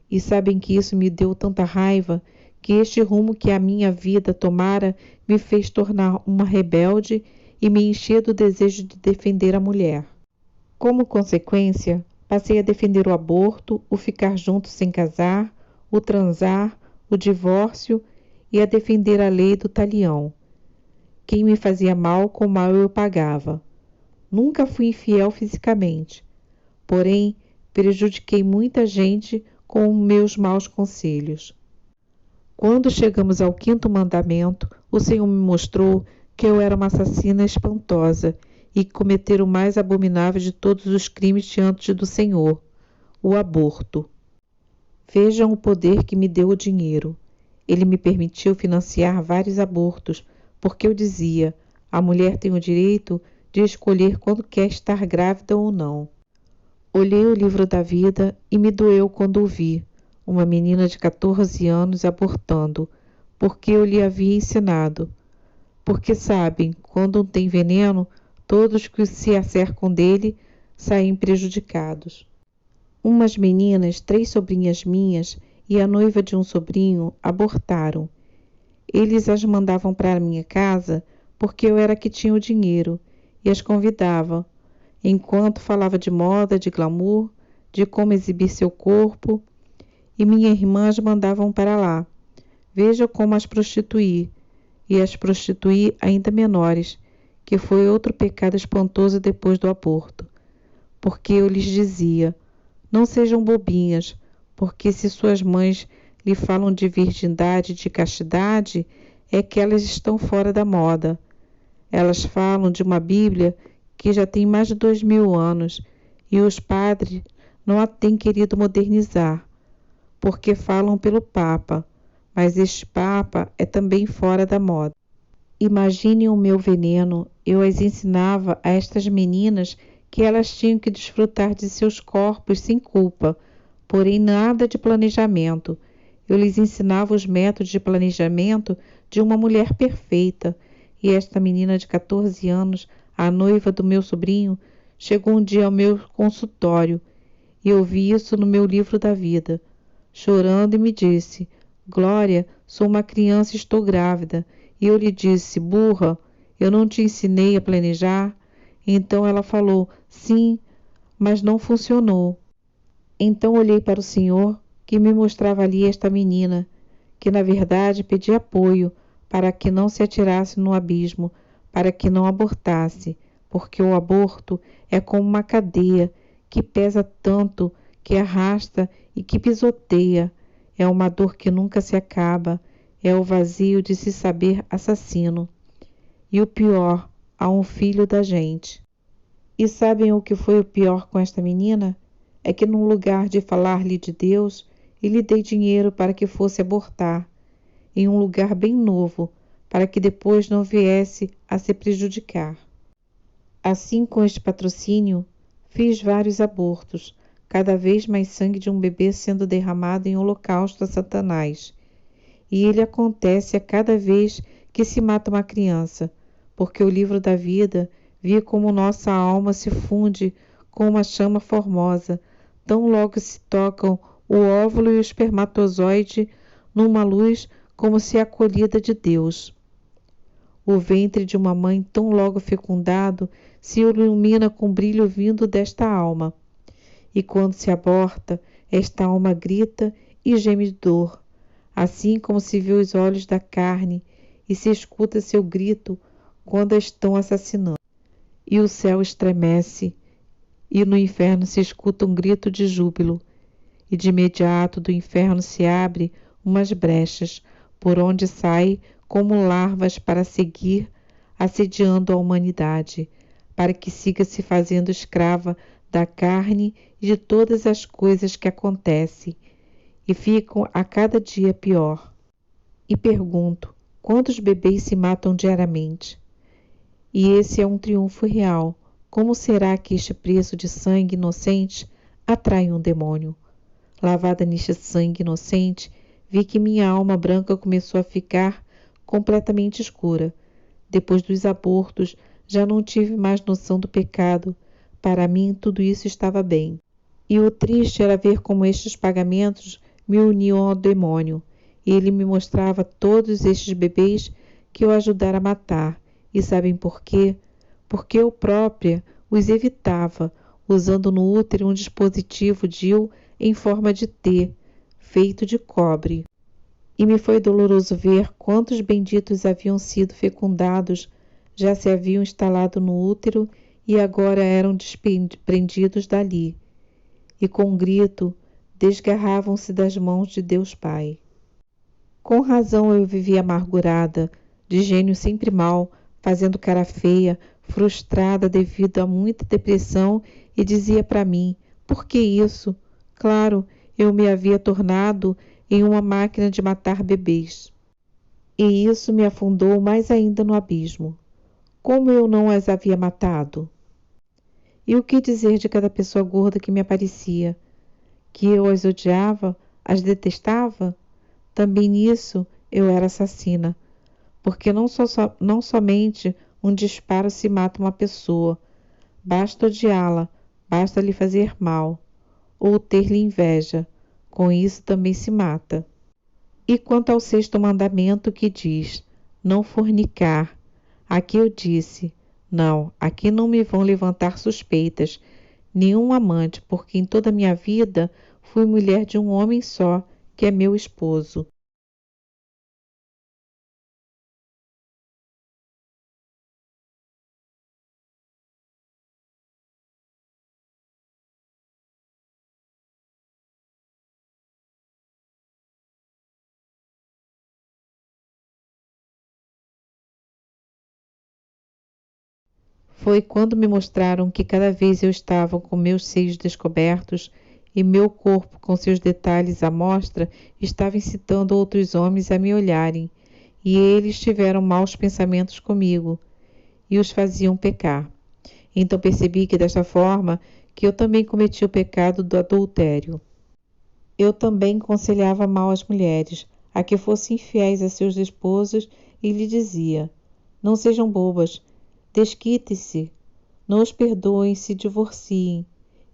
e sabem que isso me deu tanta raiva que este rumo que a minha vida tomara me fez tornar uma rebelde e me encher do desejo de defender a mulher. Como consequência, passei a defender o aborto, o ficar junto sem casar, o transar, o divórcio e a defender a lei do talião. Quem me fazia mal, com mal eu pagava. Nunca fui infiel fisicamente, porém prejudiquei muita gente com meus maus conselhos. Quando chegamos ao 5º mandamento, o Senhor me mostrou que eu era uma assassina espantosa e que cometera o mais abominável de todos os crimes diante do Senhor, o aborto. Vejam o poder que me deu o dinheiro. Ele me permitiu financiar vários abortos, porque eu dizia: a mulher tem o direito de escolher quando quer estar grávida ou não. Olhei o livro da vida e me doeu quando o vi, uma menina de 14 anos abortando, porque eu lhe havia ensinado. Porque sabem, quando um tem veneno, todos que se acercam dele saem prejudicados. Umas meninas, 3 sobrinhas minhas e a noiva de um sobrinho, abortaram. Eles as mandavam para a minha casa porque eu era que tinha o dinheiro e as convidava, enquanto falava de moda, de glamour, de como exibir seu corpo, e minhas irmãs mandavam para lá. Veja como as prostituí, e as prostituí ainda menores, que foi outro pecado espantoso depois do aborto. Porque eu lhes dizia: não sejam bobinhas, porque se suas mães lhe falam de virgindade e de castidade, é que elas estão fora da moda. Elas falam de uma Bíblia que já tem mais de 2000 anos, e os padres não a têm querido modernizar, porque falam pelo Papa, mas este Papa é também fora da moda. Imaginem o meu veneno. Eu as ensinava a estas meninas que elas tinham que desfrutar de seus corpos sem culpa, porém nada de planejamento. Eu lhes ensinava os métodos de planejamento de uma mulher perfeita, e esta menina de 14 anos a noiva do meu sobrinho, chegou um dia ao meu consultório e eu vi isso no meu livro da vida, chorando, e me disse: Glória, sou uma criança e estou grávida. E eu lhe disse: burra, eu não te ensinei a planejar? Então ela falou: sim, mas não funcionou. Então olhei para o Senhor, que me mostrava ali esta menina, que na verdade pedia apoio para que não se atirasse no abismo, para que não abortasse, porque o aborto é como uma cadeia que pesa tanto, que arrasta e que pisoteia. É uma dor que nunca se acaba, é o vazio de se saber assassino. E o pior, há um filho da gente. E sabem o que foi o pior com esta menina? É que num lugar de falar-lhe de Deus, e lhe dei dinheiro para que fosse abortar, em um lugar bem novo, para que depois não viesse a se prejudicar. Assim, com este patrocínio, fiz vários abortos, cada vez mais sangue de um bebê sendo derramado em holocausto a Satanás. E ele acontece a cada vez que se mata uma criança, porque o livro da vida via como nossa alma se funde com uma chama formosa, tão logo se tocam o óvulo e o espermatozoide numa luz como se acolhida de Deus. O ventre de uma mãe tão logo fecundado se ilumina com brilho vindo desta alma. E quando se aborta, esta alma grita e geme de dor, assim como se vê os olhos da carne e se escuta seu grito quando a estão assassinando. E o céu estremece, e no inferno se escuta um grito de júbilo, e de imediato do inferno se abre umas brechas, por onde sai como larvas para seguir assediando a humanidade, para que siga se fazendo escrava da carne e de todas as coisas que acontecem, e ficam a cada dia pior. E pergunto, quantos bebês se matam diariamente? E esse é um triunfo real. Como será que este preço de sangue inocente atrai um demônio? Lavada neste sangue inocente, vi que minha alma branca começou a ficar completamente escura. Depois dos abortos, já não tive mais noção do pecado. Para mim, tudo isso estava bem. E o triste era ver como estes pagamentos me uniam ao demônio. Ele me mostrava todos estes bebês que eu ajudara a matar. E sabem por quê? Porque eu própria os evitava, usando no útero um dispositivo DIU em forma de T, feito de cobre. E me foi doloroso ver quantos benditos haviam sido fecundados, já se haviam instalado no útero e agora eram desprendidos dali. E com um grito, desgarravam-se das mãos de Deus Pai. Com razão eu vivia amargurada, de gênio sempre mau, fazendo cara feia, frustrada devido a muita depressão, e dizia para mim: por que isso? Claro, eu me havia tornado em uma máquina de matar bebês. E isso me afundou mais ainda no abismo. Como eu não as havia matado? E o que dizer de cada pessoa gorda que me aparecia? Que eu as odiava, as detestava? Também nisso eu era assassina, porque não somente um disparo se mata uma pessoa, basta odiá-la, basta lhe fazer mal, ou ter-lhe inveja, com isso também se mata. E quanto ao sexto mandamento que diz, não fornicar, aqui eu disse, não, aqui não me vão levantar suspeitas, nenhum amante, porque em toda a minha vida fui mulher de um homem só, que é meu esposo. Foi quando me mostraram que cada vez eu estava com meus seios descobertos e meu corpo com seus detalhes à mostra estava incitando outros homens a me olharem, e eles tiveram maus pensamentos comigo e os faziam pecar. Então percebi que desta forma que eu também cometi o pecado do adultério. Eu também aconselhava mal as mulheres a que fossem fiéis a seus esposos e lhe dizia: não sejam bobas, Desquite-se, não os perdoem, se divorciem.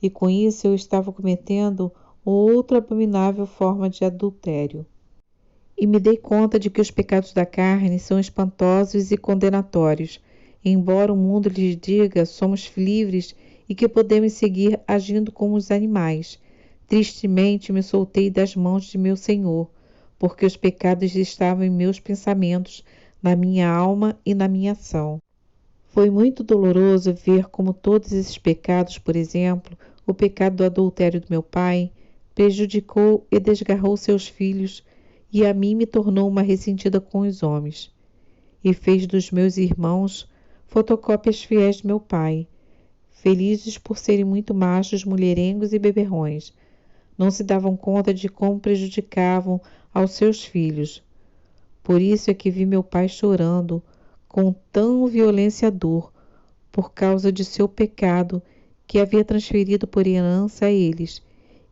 E com isso eu estava cometendo outra abominável forma de adultério. E me dei conta de que os pecados da carne são espantosos e condenatórios. Embora o mundo lhes diga somos livres e que podemos seguir agindo como os animais, tristemente me soltei das mãos de meu Senhor, porque os pecados estavam em meus pensamentos, na minha alma e na minha ação. Foi muito doloroso ver como todos esses pecados, por exemplo, o pecado do adultério do meu pai, prejudicou e desgarrou seus filhos, e a mim me tornou uma ressentida com os homens. E fez dos meus irmãos fotocópias fiéis de meu pai, felizes por serem muito machos, mulherengos e beberrões. Não se davam conta de como prejudicavam aos seus filhos. Por isso é que vi meu pai chorando com tão violência dor, por causa de seu pecado que havia transferido por herança a eles,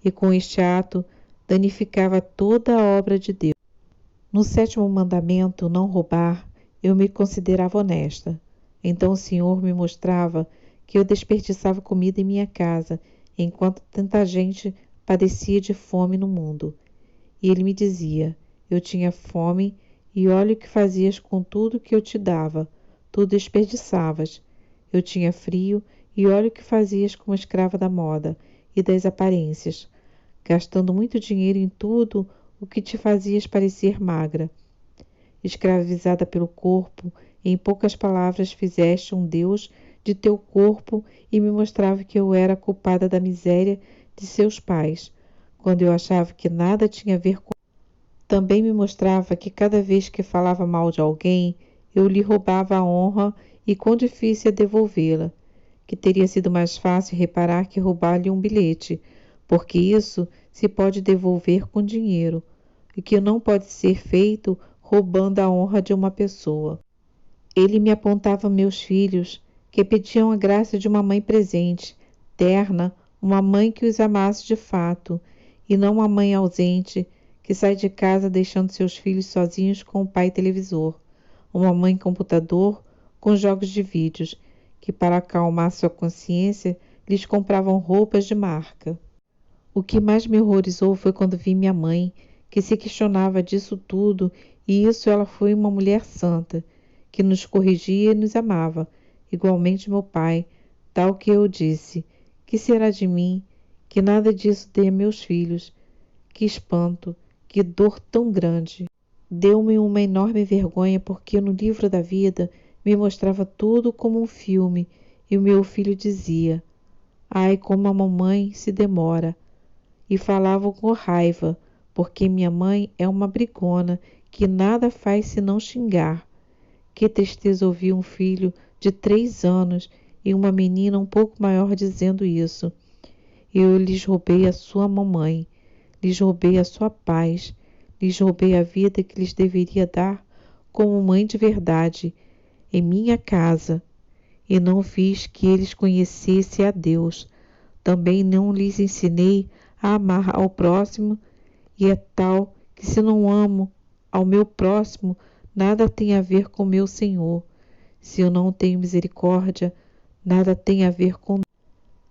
e com este ato danificava toda a obra de Deus. No 7º mandamento, não roubar, eu me considerava honesta. Então o Senhor me mostrava que eu desperdiçava comida em minha casa, enquanto tanta gente padecia de fome no mundo. E ele me dizia, eu tinha fome, e olha o que fazias com tudo que eu te dava, tu desperdiçavas. Eu tinha frio, e olha o que fazias como escrava da moda e das aparências, gastando muito dinheiro em tudo o que te fazias parecer magra. Escravizada pelo corpo, em poucas palavras fizeste um Deus de teu corpo e me mostrava que eu era culpada da miséria de seus pais, quando eu achava que nada tinha a ver com. Também me mostrava que cada vez que falava mal de alguém, eu lhe roubava a honra e quão difícil é devolvê-la, que teria sido mais fácil reparar que roubar-lhe um bilhete, porque isso se pode devolver com dinheiro, e que não pode ser feito roubando a honra de uma pessoa. Ele me apontava meus filhos, que pediam a graça de uma mãe presente, terna, uma mãe que os amasse de fato, e não uma mãe ausente, que sai de casa deixando seus filhos sozinhos com o pai televisor, uma mãe computador com jogos de vídeos, que para acalmar sua consciência lhes compravam roupas de marca. O que mais me horrorizou foi quando vi minha mãe, que se questionava disso tudo, e isso ela foi uma mulher santa, que nos corrigia e nos amava, igualmente meu pai, tal que eu disse, que será de mim, que nada disso dê a meus filhos, que espanto, que dor tão grande. Deu-me uma enorme vergonha porque no livro da vida me mostrava tudo como um filme, e o meu filho dizia, ai, como a mamãe se demora, e falava com raiva, porque minha mãe é uma brigona que nada faz senão xingar. Que tristeza ouvir um filho de 3 anos e uma menina um pouco maior dizendo isso. Eu lhes roubei a sua mamãe, lhes roubei a sua paz, lhes roubei a vida que lhes deveria dar como mãe de verdade, em minha casa, e não fiz que eles conhecessem a Deus. Também não lhes ensinei a amar ao próximo, e é tal que se não amo ao meu próximo, nada tem a ver com meu Senhor. Se eu não tenho misericórdia, nada tem a ver com Deus.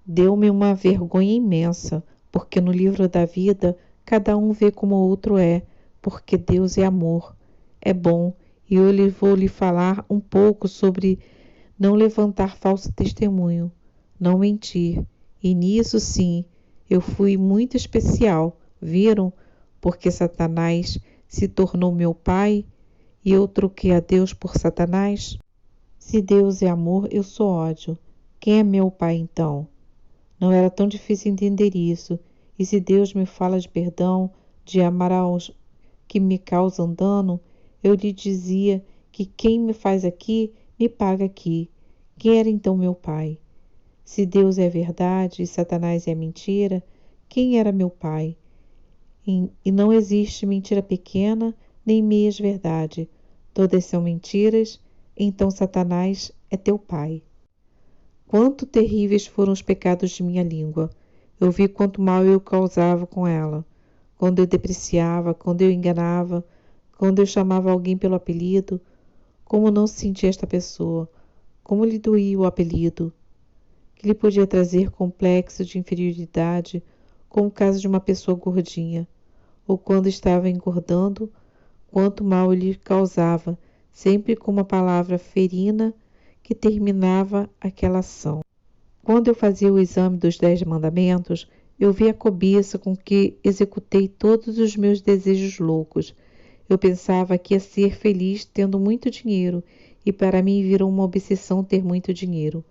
Deu-me uma vergonha imensa, porque no livro da vida cada um vê como o outro é, porque Deus é amor, é bom, e eu vou lhe falar um pouco sobre não levantar falso testemunho, não mentir, e nisso sim, eu fui muito especial, viram? Porque Satanás se tornou meu pai e eu troquei a Deus por Satanás? Se Deus é amor, eu sou ódio. Quem é meu pai então? Não era tão difícil entender isso. E se Deus me fala de perdão, de amar aos que me causam dano, eu lhe dizia que quem me faz aqui, me paga aqui. Quem era então meu pai? Se Deus é verdade e Satanás é mentira, quem era meu pai? E não existe mentira pequena, nem meias verdade. Todas são mentiras, então Satanás é teu pai. Quanto terríveis foram os pecados de minha língua. Eu vi quanto mal eu causava com ela. Quando eu depreciava, quando eu enganava, quando eu chamava alguém pelo apelido, como não sentia esta pessoa? Como lhe doía o apelido, que lhe podia trazer complexo de inferioridade, como o caso de uma pessoa gordinha, ou quando estava engordando, quanto mal lhe causava, sempre com uma palavra ferina que terminava aquela ação. Quando eu fazia o exame dos 10 mandamentos, eu vi a cobiça com que executei todos os meus desejos loucos. Eu pensava que ia ser feliz tendo muito dinheiro, e para mim virou uma obsessão ter muito dinheiro.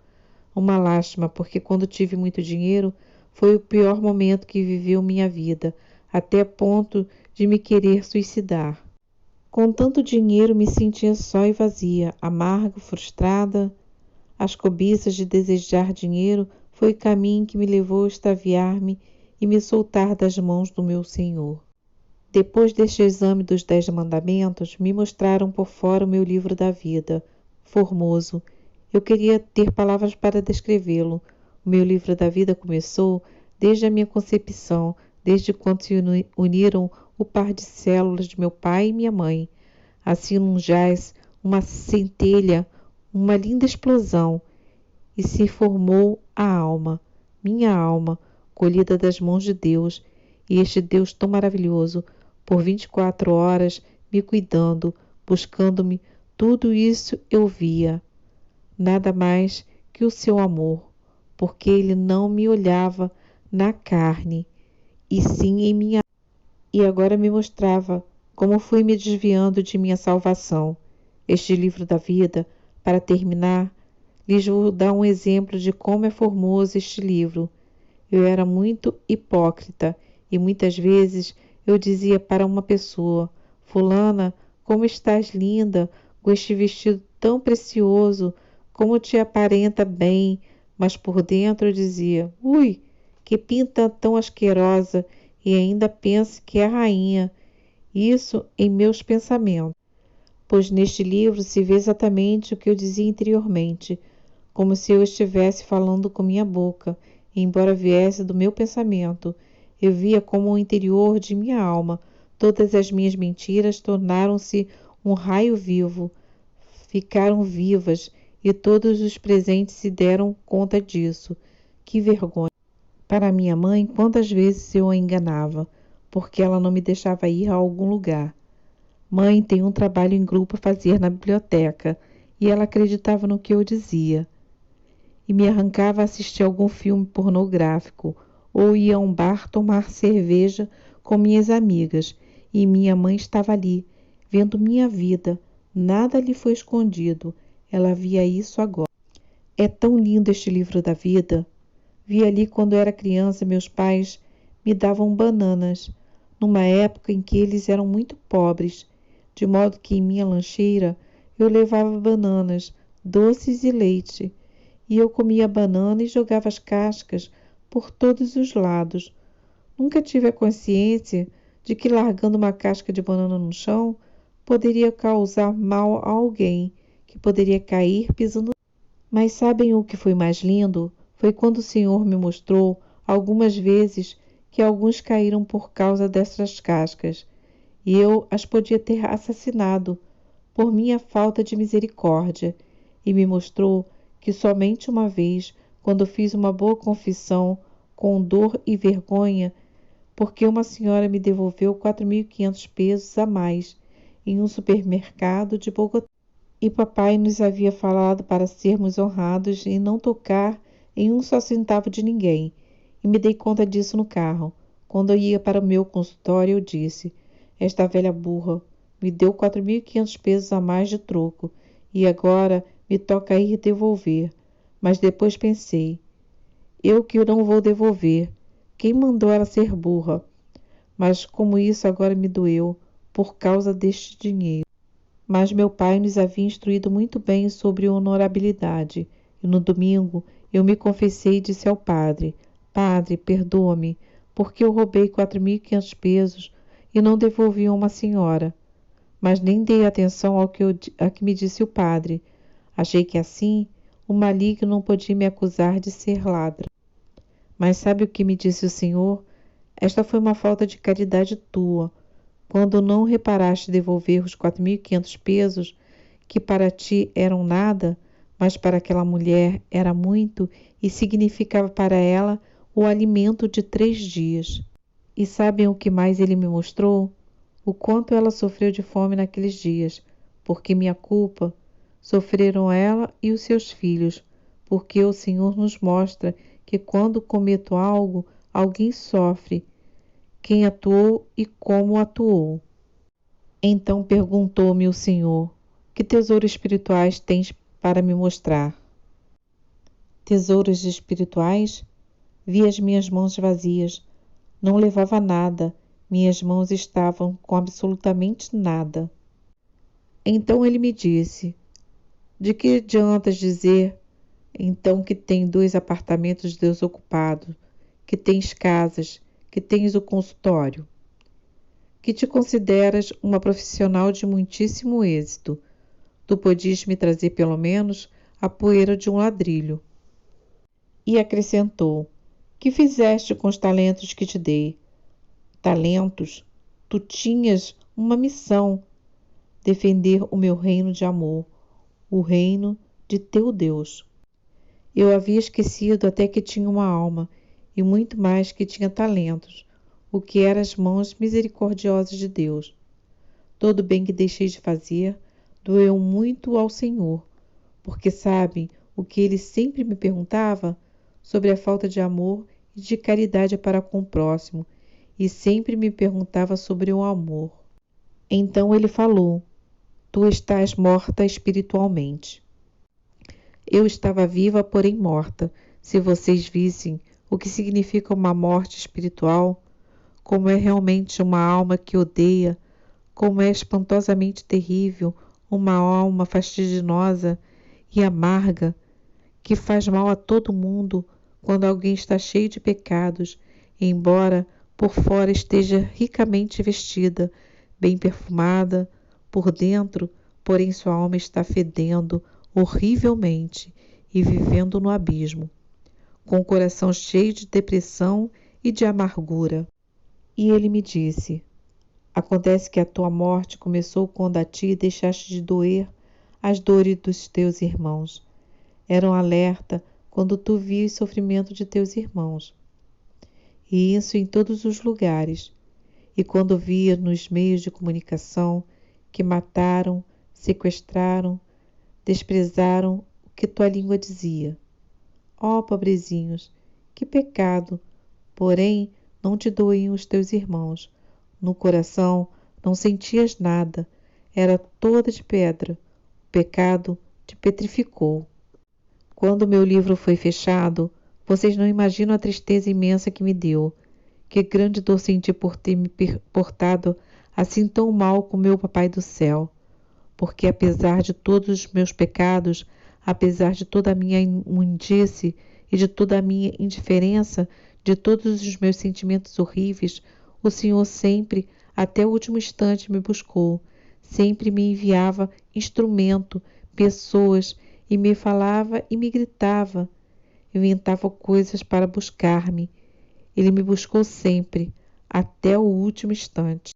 Uma lástima, porque quando tive muito dinheiro, foi o pior momento que viveu minha vida, até ponto de me querer suicidar. Com tanto dinheiro me sentia só e vazia, amarga, frustrada. As cobiças de desejar dinheiro foi o caminho que me levou a extraviar-me e me soltar das mãos do meu Senhor. Depois deste exame dos 10 mandamentos, me mostraram por fora o meu livro da vida, formoso. Eu queria ter palavras para descrevê-lo. O meu livro da vida começou desde a minha concepção, desde quando se uniram o par de células de meu pai e minha mãe. Assim num jaz, uma centelha, uma linda explosão, e se formou a alma, minha alma, colhida das mãos de Deus, e este Deus tão maravilhoso, por 24 horas, me cuidando, buscando-me, tudo isso eu via. Nada mais que o seu amor, porque ele não me olhava na carne, e sim em minha alma. E agora me mostrava como fui me desviando de minha salvação. Este livro da vida, para terminar, lhes vou dar um exemplo de como é formoso este livro. Eu era muito hipócrita e muitas vezes eu dizia para uma pessoa: Fulana, como estás linda, com este vestido tão precioso, como te aparenta bem, mas por dentro eu dizia: ui, que pinta tão asquerosa, e ainda penso que é rainha. Isso em meus pensamentos, pois neste livro se vê exatamente o que eu dizia interiormente, como se eu estivesse falando com minha boca, e embora viesse do meu pensamento, eu via como o interior de minha alma, todas as minhas mentiras tornaram-se um raio vivo, ficaram vivas, e todos os presentes se deram conta disso. Que vergonha! Para minha mãe, quantas vezes eu a enganava, porque ela não me deixava ir a algum lugar. Mãe, tem um trabalho em grupo a fazer na biblioteca, e ela acreditava no que eu dizia. E me arrancava a assistir algum filme pornográfico, ou ia a um bar tomar cerveja com minhas amigas, e minha mãe estava ali, vendo minha vida. Nada lhe foi escondido, ela via isso agora. É tão lindo este livro da vida. Vi ali quando era criança, meus pais me davam bananas, numa época em que eles eram muito pobres, de modo que em minha lancheira eu levava bananas, doces e leite, e eu comia a banana e jogava as cascas por todos os lados. Nunca tive a consciência de que largando uma casca de banana no chão poderia causar mal a alguém, que poderia cair pisando. Mas sabem o que foi mais lindo? Foi quando o Senhor me mostrou algumas vezes que alguns caíram por causa dessas cascas, e eu as podia ter assassinado por minha falta de misericórdia, e me mostrou que somente uma vez, quando fiz uma boa confissão, com dor e vergonha, porque uma senhora me devolveu 4.500 pesos a mais em um supermercado de Bogotá. E papai nos havia falado para sermos honrados e não tocar em um só centavo de ninguém. E me dei conta disso no carro. Quando eu ia para o meu consultório, eu disse: esta velha burra me deu 4.500 pesos a mais de troco, e agora me toca ir devolver. Mas depois pensei: eu que não vou devolver. Quem mandou ela ser burra? Mas como isso agora me doeu, por causa deste dinheiro. Mas meu pai nos havia instruído muito bem sobre honorabilidade, e no domingo eu me confessei e disse ao padre: Padre, perdoa-me, porque eu roubei 4.500 pesos e não devolvi a uma senhora. Mas nem dei atenção ao que me disse o padre. Achei que assim o maligno não podia me acusar de ser ladra. Mas sabe o que me disse o Senhor? Esta foi uma falta de caridade tua, quando não reparaste devolver os 4.500 pesos, que para ti eram nada, mas para aquela mulher era muito e significava para ela o alimento de 3 dias. E sabem o que mais ele me mostrou? O quanto ela sofreu de fome naqueles dias, porque minha culpa sofreram ela e os seus filhos, porque o Senhor nos mostra que quando cometo algo, alguém sofre, quem atuou e como atuou. Então perguntou-me o Senhor: que tesouros espirituais tens para me mostrar? Tesouros espirituais? Vi as minhas mãos vazias. Não levava nada. Minhas mãos estavam com absolutamente nada. Então ele me disse: de que adiantas dizer então que tem 2 apartamentos desocupados, que tens casas, que tens o consultório, que te consideras uma profissional de muitíssimo êxito? Tu podias me trazer pelo menos a poeira de um ladrilho. E acrescentou: que fizeste com os talentos que te dei? Talentos? Tu tinhas uma missão: defender o meu reino de amor, o reino de teu Deus. Eu havia esquecido até que tinha uma alma, e muito mais que tinha talentos, o que eram as mãos misericordiosas de Deus. Todo o bem que deixei de fazer doeu muito ao Senhor, porque sabem o que ele sempre me perguntava? Sobre a falta de amor e de caridade para com o próximo, e sempre me perguntava sobre o amor. Então ele falou: tu estás morta espiritualmente. Eu estava viva, porém morta. Se vocês vissem o que significa uma morte espiritual, como é realmente uma alma que odeia, como é espantosamente terrível uma alma fastidiosa e amarga, que faz mal a todo mundo quando alguém está cheio de pecados, embora por fora esteja ricamente vestida, bem perfumada, por dentro, porém sua alma está fedendo horrivelmente e vivendo no abismo, com o coração cheio de depressão e de amargura. E ele me disse: acontece que a tua morte começou quando a ti deixaste de doer as dores dos teus irmãos. Era um alerta quando tu vias o sofrimento de teus irmãos. E isso em todos os lugares. E quando via nos meios de comunicação que mataram, sequestraram, desprezaram o que tua língua dizia. Ó, pobrezinhos, que pecado! Porém, não te doíam os teus irmãos. No coração não sentias nada, era toda de pedra. O pecado te petrificou. Quando meu livro foi fechado, vocês não imaginam a tristeza imensa que me deu. Que grande dor senti por ter me portado assim tão mal com meu Papai do céu. Porque apesar de todos os meus pecados, apesar de toda a minha imundície e de toda a minha indiferença, de todos os meus sentimentos horríveis, o Senhor sempre, até o último instante, me buscou. Sempre me enviava instrumento, pessoas, e me falava e me gritava. Inventava coisas para buscar-me. Ele me buscou sempre, até o último instante.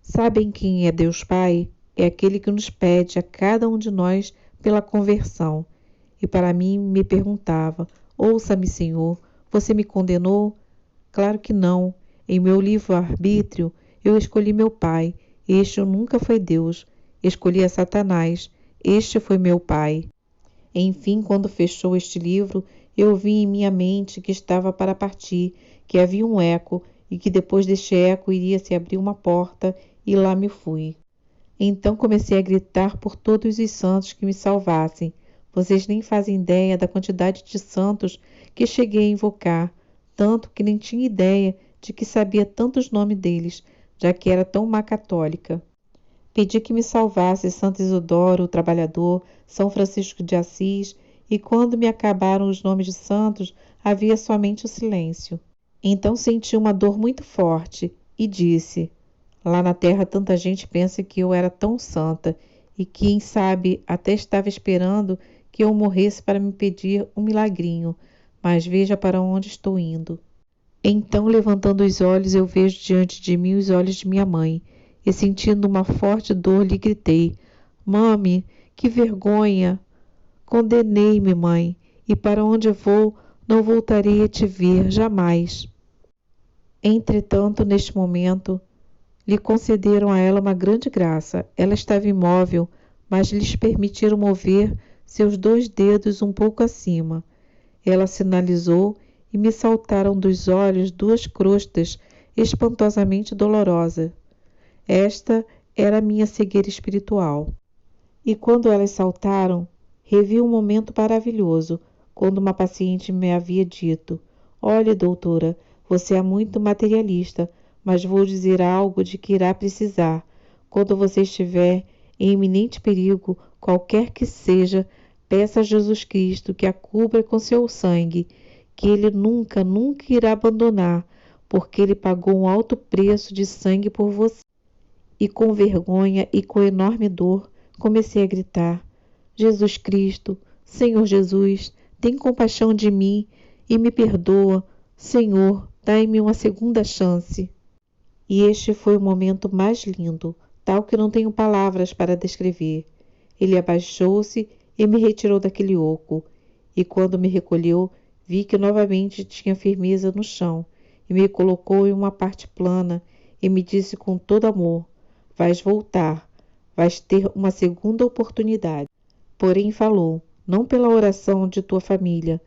Sabem quem é Deus Pai? É aquele que nos pede a cada um de nós pela conversão. E para mim me perguntava: ouça-me, Senhor, você me condenou? Claro que não. Em meu livre-arbítrio, eu escolhi meu pai. Este nunca foi Deus. Escolhi a Satanás. Este foi meu pai. Enfim, quando fechou este livro, eu vi em minha mente que estava para partir, que havia um eco e que depois deste eco iria se abrir uma porta, e lá me fui. Então comecei a gritar por todos os santos que me salvassem. Vocês nem fazem ideia da quantidade de santos que cheguei a invocar, tanto que nem tinha ideia de que sabia tantos nomes deles, já que era tão má católica. Pedi que me salvasse Santo Isidoro, o Trabalhador, São Francisco de Assis, e quando me acabaram os nomes de santos, havia somente o silêncio. Então senti uma dor muito forte e disse: lá na terra tanta gente pensa que eu era tão santa, e quem sabe até estava esperando que eu morresse para me pedir um milagrinho, mas veja para onde estou indo. Então, levantando os olhos, eu vejo diante de mim os olhos de minha mãe, e sentindo uma forte dor lhe gritei: Mami, que vergonha! Condenei-me, mãe, e para onde vou, não voltarei a te ver jamais. Entretanto, neste momento, lhe concederam a ela uma grande graça. Ela estava imóvel, mas lhes permitiram mover seus 2 dedos um pouco acima. Ela sinalizou e me saltaram dos olhos 2 crostas espantosamente dolorosas. Esta era a minha cegueira espiritual. E quando elas saltaram, revi um momento maravilhoso, quando uma paciente me havia dito: "Olhe, doutora, você é muito materialista, mas vou dizer algo de que irá precisar. Quando você estiver em iminente perigo, qualquer que seja, peça a Jesus Cristo que a cubra com seu sangue, que ele nunca, nunca irá abandonar, porque ele pagou um alto preço de sangue por você." E com vergonha e com enorme dor, comecei a gritar: "Jesus Cristo, Senhor Jesus, tem compaixão de mim e me perdoa. Senhor, dai-me uma segunda chance." E este foi o momento mais lindo, tal que não tenho palavras para descrever. Ele abaixou-se e me retirou daquele oco, e quando me recolheu, vi que novamente tinha firmeza no chão, e me colocou em uma parte plana, e me disse com todo amor: "Vais voltar, vais ter uma segunda oportunidade." Porém falou: "Não pela oração de tua família,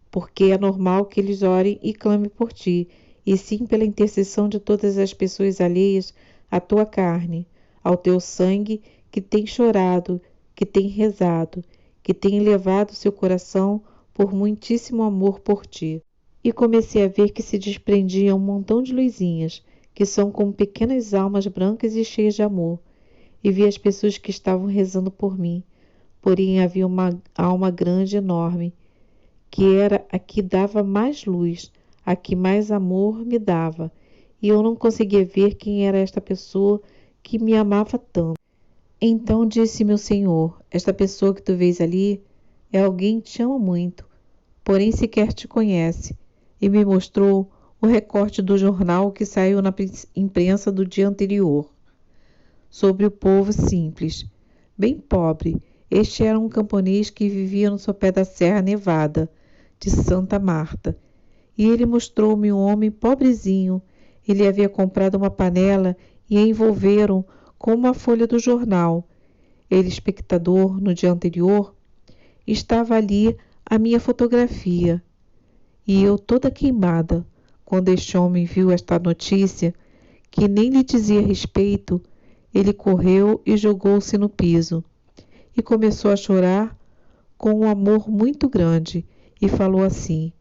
porque é normal que eles orem e clamem por ti, e sim pela intercessão de todas as pessoas alheias à tua carne, ao teu sangue, que tem chorado, que tem rezado, que tem elevado seu coração por muitíssimo amor por ti." E comecei a ver que se desprendia um montão de luzinhas, que são como pequenas almas brancas e cheias de amor, e vi as pessoas que estavam rezando por mim. Porém havia uma alma grande e enorme, que era a que dava mais luz, a que mais amor me dava, e eu não conseguia ver quem era esta pessoa que me amava tanto. Então disse meu Senhor: "Esta pessoa que tu vês ali é alguém que te ama muito, porém sequer te conhece." E me mostrou o recorte do jornal que saiu na imprensa do dia anterior, sobre o povo simples, bem pobre. Este era um camponês que vivia no sopé da Serra Nevada de Santa Marta. E ele mostrou-me um homem pobrezinho. Ele havia comprado uma panela e a envolveram com uma folha do jornal. Ele, espectador, no dia anterior, estava ali a minha fotografia. E eu toda queimada. Quando este homem viu esta notícia, que nem lhe dizia respeito, ele correu e jogou-se no piso. E começou a chorar com um amor muito grande, e falou assim: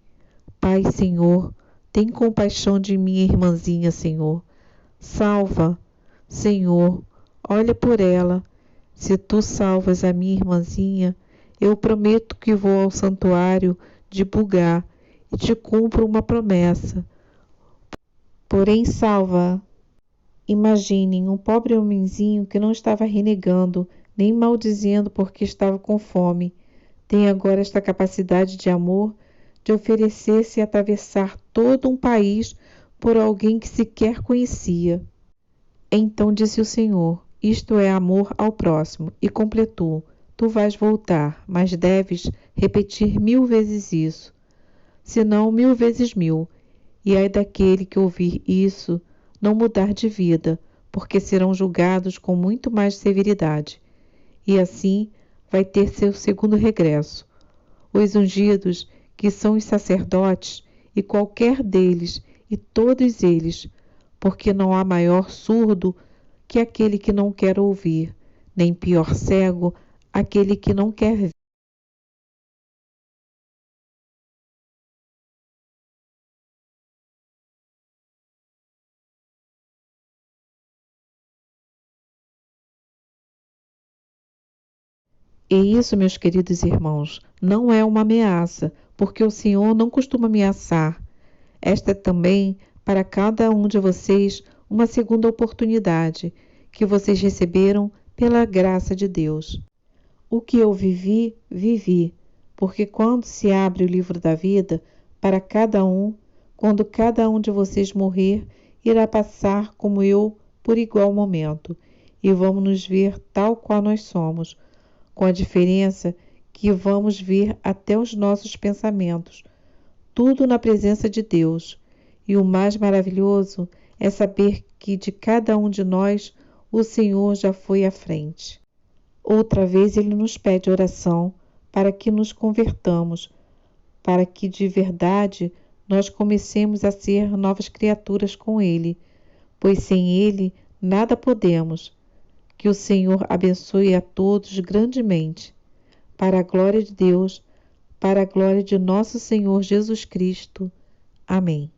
"Pai, Senhor, tem compaixão de minha irmãzinha, Senhor. Salva, Senhor, olha por ela. Se tu salvas a minha irmãzinha, eu prometo que vou ao santuário de Bugá e te cumpro uma promessa. Porém, salva." Imaginem um pobre homenzinho que não estava renegando, nem maldizendo porque estava com fome. Tem agora esta capacidade de amor de oferecer-se a atravessar todo um país por alguém que sequer conhecia. Então disse o Senhor: "Isto é amor ao próximo." E completou: "Tu vais voltar, mas deves repetir 1000 vezes isso, senão 1000 vezes 1000. E ai daquele que ouvir isso não mudar de vida, porque serão julgados com muito mais severidade. E assim vai ter seu segundo regresso. Os ungidos, que são os sacerdotes, e qualquer deles, e todos eles, porque não há maior surdo que aquele que não quer ouvir, nem pior cego aquele que não quer ver." E isso, meus queridos irmãos, não é uma ameaça, porque o Senhor não costuma ameaçar. Esta é também, para cada um de vocês, uma segunda oportunidade que vocês receberam pela graça de Deus. O que eu vivi, vivi, porque quando se abre o livro da vida para cada um, quando cada um de vocês morrer, irá passar como eu por igual momento, e vamos nos ver tal qual nós somos, com a diferença que vamos ver até os nossos pensamentos, tudo na presença de Deus. E o mais maravilhoso é saber que de cada um de nós o Senhor já foi à frente. Outra vez ele nos pede oração para que nos convertamos, para que de verdade nós comecemos a ser novas criaturas com ele, pois sem ele nada podemos. Que o Senhor abençoe a todos grandemente, para a glória de Deus, para a glória de nosso Senhor Jesus Cristo. Amém.